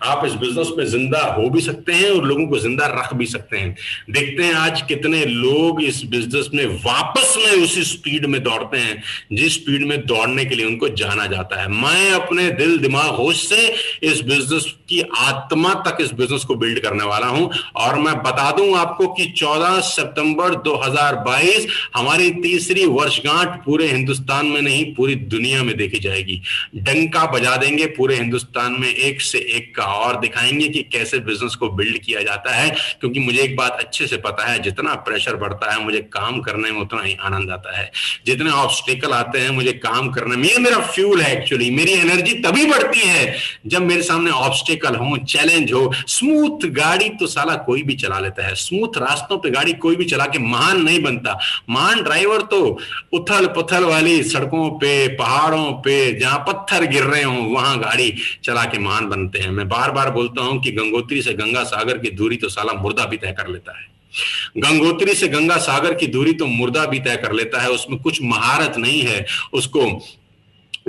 आप इस बिजनेस में जिंदा हो भी सकते हैं और लोगों को जिंदा रख भी सकते हैं। देखते हैं आज कितने लोग इस बिजनेस में वापस में उसी स्पीड में दौड़ते हैं जिस स्पीड में दौड़ने के लिए उनको जाना जाता है। मैं अपने दिल दिमाग होश से इस बिजनेस की आत्मा तक इस बिजनेस को बिल्ड करने वाला हूं और मैं बता दूं आपको कि 14 सितंबर 2022 हमारी तीसरी वर्षगांठ पूरे हिंदुस्तान में नहीं पूरी दुनिया में देखी जाएगी। मिलेगी। डंका बजा देंगे पूरे हिंदुस्तान में, एक से एक का, और दिखाएंगे कि कैसे बिजनेस को बिल्ड किया जाता है। क्योंकि मुझे एक बात अच्छे से पता है, जितना प्रेशर बढ़ता है मुझे काम करने में उतना ही आनंद आता है। जितने ऑब्स्टिकल आते हैं मुझे काम करने में, ये मेरा फ्यूल है एक्चुअली। मेरी एनर्जी तभी बढ़ती है जब मेरे सामने ऑब्स्टिकल हो, चैलेंज हो। स्मूथ गाड़ी तो साला कोई भी चला लेता है, स्मूथ रास्तों पे गाड़ी कोई भी चला के महान नहीं बनता। महान ड्राइवर तो उथल पुथल वाली सड़कों पे, पहाड़ों पे, जहां पत्थर गिर रहे हो वहां गाड़ी चला के महान बनते हैं। मैं बार बार बोलता हूं कि गंगोत्री से गंगा सागर की दूरी तो साला मुर्दा भी तय कर लेता है। गंगोत्री से गंगा सागर की दूरी तो मुर्दा भी तय कर लेता है। उसमें कुछ महारत नहीं है। उसको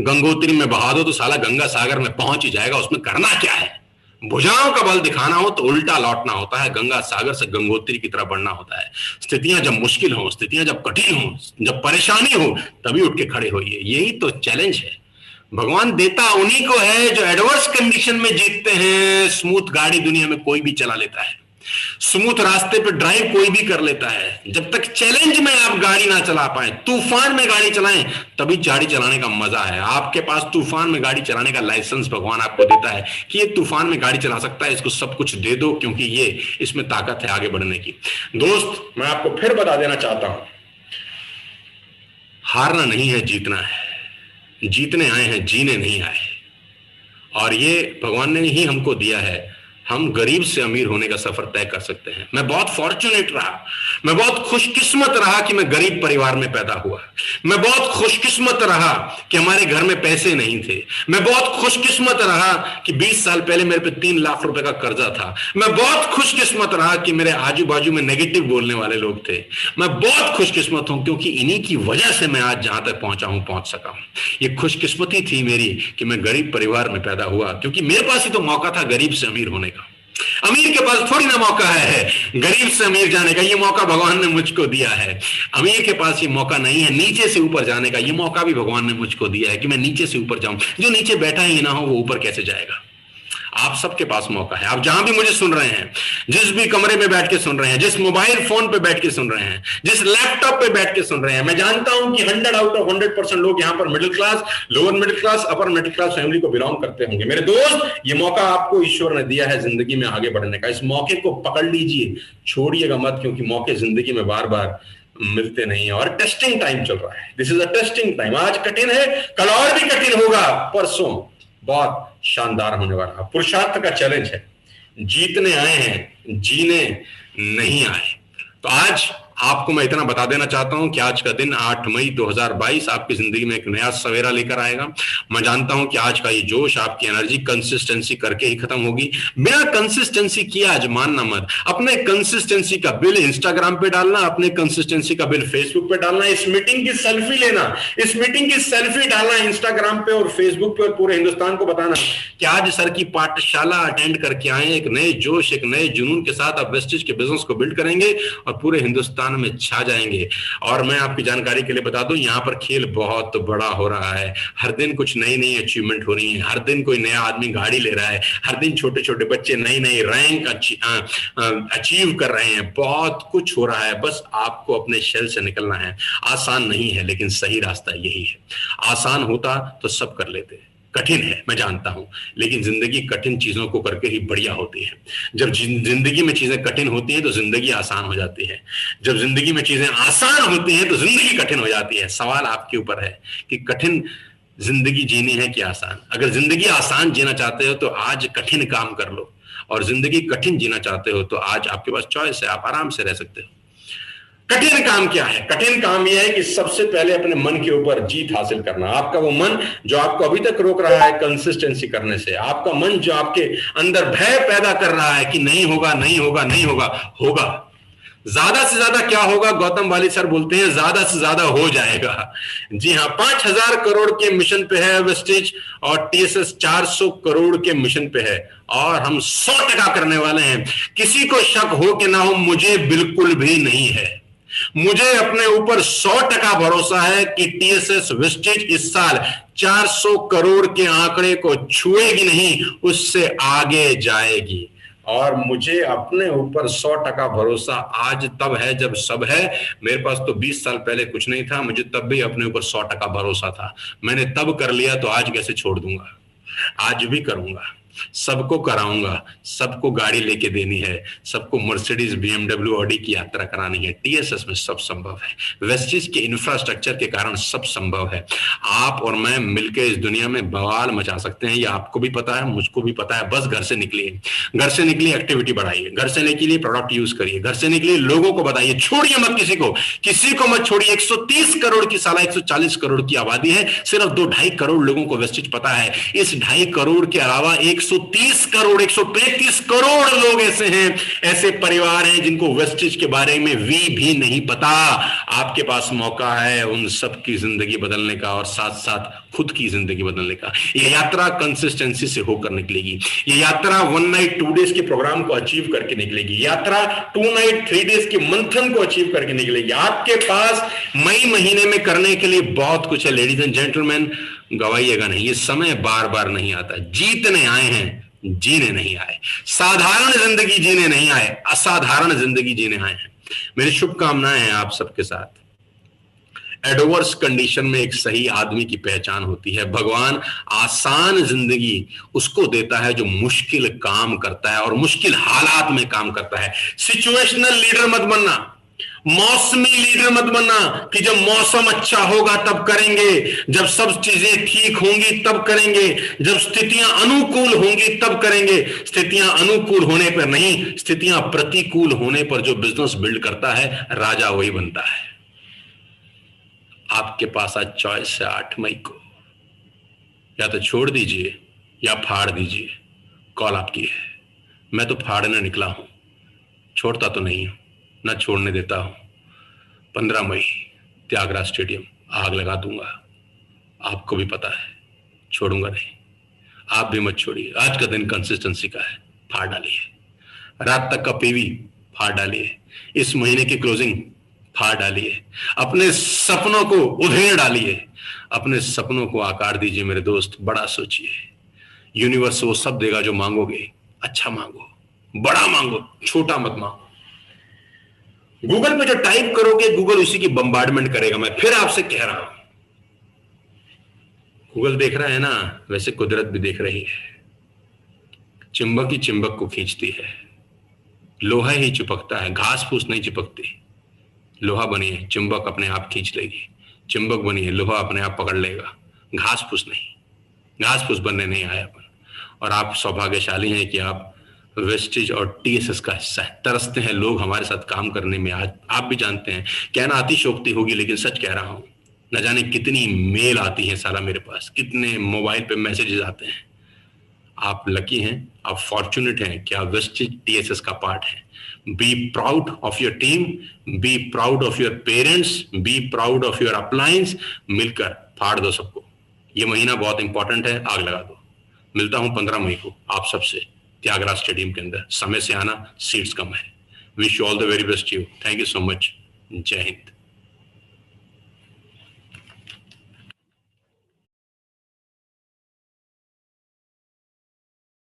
गंगोत्री में बहा दो तो साला गंगा सागर में पहुंच ही जाएगा। उसमें करना क्या है? भुजाओं का बल दिखाना हो तो उल्टा लौटना होता है, गंगा सागर से गंगोत्री की तरफ बढ़ना होता है। स्थितियां जब मुश्किल हो, स्थितियां जब कठिन हो, जब परेशानी हो, तभी उठ के खड़े होइए। यही तो चैलेंज है। भगवान देता उन्हीं को है जो एडवर्स कंडीशन में जीतते हैं। स्मूथ गाड़ी दुनिया में कोई भी चला लेता है, स्मूथ रास्ते पे ड्राइव कोई भी कर लेता है। जब तक चैलेंज में आप गाड़ी ना चला पाए, तूफान में गाड़ी चलाएं, तभी गाड़ी चलाने का मजा है। आपके पास तूफान में गाड़ी चलाने का लाइसेंस भगवान आपको देता है कि ये तूफान में गाड़ी चला सकता है, इसको सब कुछ दे दो, क्योंकि ये इसमें ताकत है आगे बढ़ने की। दोस्त, मैं आपको फिर बता देना चाहता हूं, हारना नहीं है, जीतना है। जीतने आए हैं, जीने नहीं आए। और ये भगवान ने ही हमको दिया है। हम गरीब से अमीर होने का सफर तय कर सकते हैं। मैं बहुत फॉर्चुनेट रहा, मैं बहुत खुशकिस्मत रहा कि मैं गरीब परिवार में पैदा हुआ। मैं बहुत खुशकिस्मत रहा कि हमारे घर में पैसे नहीं थे। मैं बहुत खुशकिस्मत रहा कि 20 साल पहले मेरे पे 3 लाख रुपए का कर्जा था। मैं बहुत खुशकिस्मत रहा कि मेरे आजू बाजू में नेगेटिव बोलने वाले लोग थे। मैं बहुत खुशकिस्मत हूं क्योंकि इन्हीं की वजह से मैं आज जहां तक पहुंचा हूं, पहुंच सका हूं। ये खुशकिस्मती थी मेरी कि मैं गरीब परिवार में पैदा हुआ, क्योंकि मेरे पास ही तो मौका था गरीब से अमीर होने का। अमीर के पास थोड़ी ना मौका है गरीब से अमीर जाने का। ये मौका भगवान ने मुझको दिया है। अमीर के पास ये मौका नहीं है नीचे से ऊपर जाने का। ये मौका भी भगवान ने मुझको दिया है कि मैं नीचे से ऊपर जाऊं। जो नीचे बैठा ही ना हो वो ऊपर कैसे जाएगा? आप सबके पास मौका है। आप जहां भी मुझे सुन रहे हैं, जिस भी कमरे में बैठ के सुन रहे हैं, जिस मोबाइल फोन पे बैठ के सुन रहे हैं, जिस लैपटॉप पे बैठ के सुन रहे हैं, मैं जानता हूं कि 100 आउट ऑफ 100% लोग यहां पर middle class, lower middle class, upper middle class family को बिलोंग करते होंगे। मेरे दोस्त, ये मौका आपको ईश्वर ने दिया है जिंदगी में आगे बढ़ने का। इस मौके को पकड़ लीजिए, छोड़िएगा मत, क्योंकि मौके जिंदगी में बार बार मिलते नहीं है। और टेस्टिंग टाइम चल रहा है। This is a testing time. आज कठिन है, कल और भी कठिन होगा, परसों बहुत शानदार होने वाला। पुरुषार्थ का चैलेंज है। जीतने आए हैं, जीने नहीं आए। तो आज आपको मैं इतना बता देना चाहता हूं कि आज का दिन 8 मई 2022 आपकी जिंदगी में एक नया सवेरा लेकर आएगा। मैं जानता हूं कि आज का ये जोश, आपकी एनर्जी कंसिस्टेंसी करके ही खत्म होगी। बिना कंसिस्टेंसी किए आज मानना मत। अपने कंसिस्टेंसी का बिल इंस्टाग्राम पे डालना, अपने कंसिस्टेंसी का बिल फेसबुक पे डालना, इस मीटिंग की सेल्फी लेना, इस मीटिंग की सेल्फी डालना इंस्टाग्राम पे और फेसबुक पे और पूरे हिंदुस्तान को बताना कि आज सर की पाठशाला अटेंड करके आए। एक नए जोश, एक नए जुनून के साथ आप वेस्टेज के बिजनेस को बिल्ड करेंगे और पूरे हिंदुस्तान में छा जाएंगे। और मैं आपकी जानकारी के लिए बता दूं, यहां पर खेल बहुत बड़ा हो रहा है। हर दिन कुछ नई नई अचीवमेंट हो रही है। हर दिन कोई नया आदमी गाड़ी ले रहा है। हर दिन छोटे छोटे बच्चे नई नई रैंक अचीव कर रहे हैं। बहुत कुछ हो रहा है। बस आपको अपने शेल से निकलना है। आसान नहीं है, लेकिन सही रास्ता यही है। आसान होता तो सब कर लेते। कठिन है, मैं जानता हूं, लेकिन जिंदगी कठिन चीजों को करके ही बढ़िया होती है। जब जिंदगी में चीजें कठिन होती हैं तो जिंदगी आसान हो जाती है। जब जिंदगी में चीजें आसान होती हैं तो जिंदगी कठिन हो जाती है। सवाल आपके ऊपर है कि कठिन जिंदगी जीनी है कि आसान। अगर जिंदगी आसान जीना चाहते हो तो आज कठिन काम कर लो, और जिंदगी कठिन जीना चाहते हो तो आज आपके पास चॉइस है, आप आराम से रह सकते हो। कठिन काम क्या है? कठिन काम यह है कि सबसे पहले अपने मन के ऊपर जीत हासिल करना। आपका वो मन जो आपको अभी तक रोक रहा है कंसिस्टेंसी करने से, आपका मन जो आपके अंदर भय पैदा कर रहा है कि नहीं होगा, नहीं होगा, नहीं होगा, होगा। ज्यादा से ज्यादा क्या होगा? गौतम वाली सर बोलते हैं ज्यादा से ज्यादा हो जाएगा। जी हाँ, 5000 करोड़ के मिशन पे है वेस्टेज और टीएसएस 400 करोड़ के मिशन पे है, और हम 100% करने वाले हैं। किसी को शक हो कि ना हो, मुझे बिल्कुल भी नहीं है। मुझे अपने ऊपर 100% भरोसा है कि टीएसएस वेस्टेज इस साल 400 करोड़ के आंकड़े को छुएगी नहीं, उससे आगे जाएगी। और मुझे अपने ऊपर 100% भरोसा आज तब है जब सब है। मेरे पास तो 20 साल पहले कुछ नहीं था, मुझे तब भी अपने ऊपर 100% भरोसा था। मैंने तब कर लिया तो आज कैसे छोड़ दूंगा? आज भी करूंगा, सबको कराऊंगा, सबको गाड़ी लेके देनी है, सबको मर्सिडीज बीएमडब्ल्यू ऑडी की यात्रा करानी है। टीएसएस में सब संभव है, वेस्टिज के इंफ्रास्ट्रक्चर के कारण सब संभव है। आप और मैं मिलकर इस दुनिया में बवाल मचा सकते हैं, ये आपको भी पता है, मुझको भी पता है। बस घर से निकलिए, घर से निकलिए, एक्टिविटी बढ़ाइए, घर से निकलिए, प्रोडक्ट यूज करिए, घर से निकलिए, लोगों को बताइए, छोड़िए मत किसी को, किसी को मत छोड़िए। 130 करोड़ की साला 140 करोड़ की आबादी है, सिर्फ 2-2.5 करोड़ लोगों को वेस्टिज पता है। इस 2.5 करोड़ के अलावा 130 करोड़ 135 करोड़ लोग ऐसे हैं, ऐसे परिवार हैं जिनको वेस्टिज के बारे में भी नहीं पता। आपके पास मौका है उन सब की जिंदगी बदलने का और साथ साथ खुद की जिंदगी बदलने का। यह यात्रा कंसिस्टेंसी से होकर निकलेगी, यह यात्रा 1 नाइट 2 डेज के प्रोग्राम को अचीव करके निकलेगी, यात्रा 2 नाइट 3 डेज के मंथन को अचीव करके निकलेगी। आपके पास मई महीने में करने के लिए बहुत कुछ है। लेडीज एंड जेंटलमैन, गवाइएगा नहीं, ये समय बार बार नहीं आता। जीतने आए हैं, जीने नहीं आए। साधारण जिंदगी जीने नहीं आए, असाधारण जिंदगी जीने आए हैं। मेरी शुभकामनाएं हैं आप सबके साथ। एडवर्स कंडीशन में एक सही आदमी की पहचान होती है। भगवान आसान जिंदगी उसको देता है जो मुश्किल काम करता है और मुश्किल हालात में काम करता है। सिचुएशनल लीडर मत बनना, मौसमी लीडर मत बनना कि जब मौसम अच्छा होगा तब करेंगे, जब सब चीजें ठीक होंगी तब करेंगे, जब स्थितियां अनुकूल होंगी तब करेंगे। स्थितियां अनुकूल होने पर नहीं, स्थितियां प्रतिकूल होने पर जो बिजनेस बिल्ड करता है, राजा वही बनता है। आपके पास आज चॉइस है 8 मई को, या तो छोड़ दीजिए या फाड़ दीजिए, कॉल आपकी है। मैं तो फाड़ने निकला हूं, छोड़ता तो नहीं हूं, ना छोड़ने देता हूं। 15 मई त्यागराज स्टेडियम आग लगा दूंगा, आपको भी पता है, छोड़ूंगा नहीं। आप भी मत छोड़िए। आज का दिन कंसिस्टेंसी का है, फाड़ डालिए। रात तक का पीवी फाड़ डालिए, इस महीने की क्लोजिंग फाड़ डालिए, अपने सपनों को उधेड़ डालिए, अपने सपनों को आकार दीजिए। मेरे दोस्त, बड़ा सोचिए, यूनिवर्स वो सब देगा जो मांगोगे। अच्छा मांगो, बड़ा मांगो, छोटा मत मांगो। गूगल पे जो टाइप करोगे, गूगल उसी की बम्बार्डमेंट करेगा। मैं फिर आपसे कह रहा हूं, गूगल देख रहा है ना, वैसे कुदरत भी देख रही है। चिंबक ही चिंबक को खींचती है, लोहा ही चिपकता है, घास फूस नहीं चिपकती। लोहा बनिए, चिंबक अपने आप खींच लेगी। चिंबक बनिए, लोहा अपने आप पकड़ लेगा, घास फूस नहीं। घास फूस बनने नहीं आया अपन। और आप सौभाग्यशाली हैं कि आप वेस्टिज और टीएसएस का हिस्सा है। तरसते हैं लोग हमारे साथ काम करने में। आज आप भी जानते हैं, कहना अतिशोक्ति होगी लेकिन सच कह रहा हूं। न जाने कितनी मेल आती है साला मेरे पास, कितने मोबाइल पे मैसेजेस आते हैं। आप लकी हैं, आप फॉर्चुनेट हैं कि आप वेस्टिज टीएसएस का पार्ट हैं। Be proud of your team, be proud of your parents, be proud of your appliance. मिलकर फाड़ दो सबको। ये महीना बहुत इंपॉर्टेंट है, आग लगा दो। मिलता हूं 15 मई को आप सबसे त्यागराज स्टेडियम के अंदर। समय से आना, सीट्स कम है। Wish you all the very best. You, thank you so much. जय हिंद।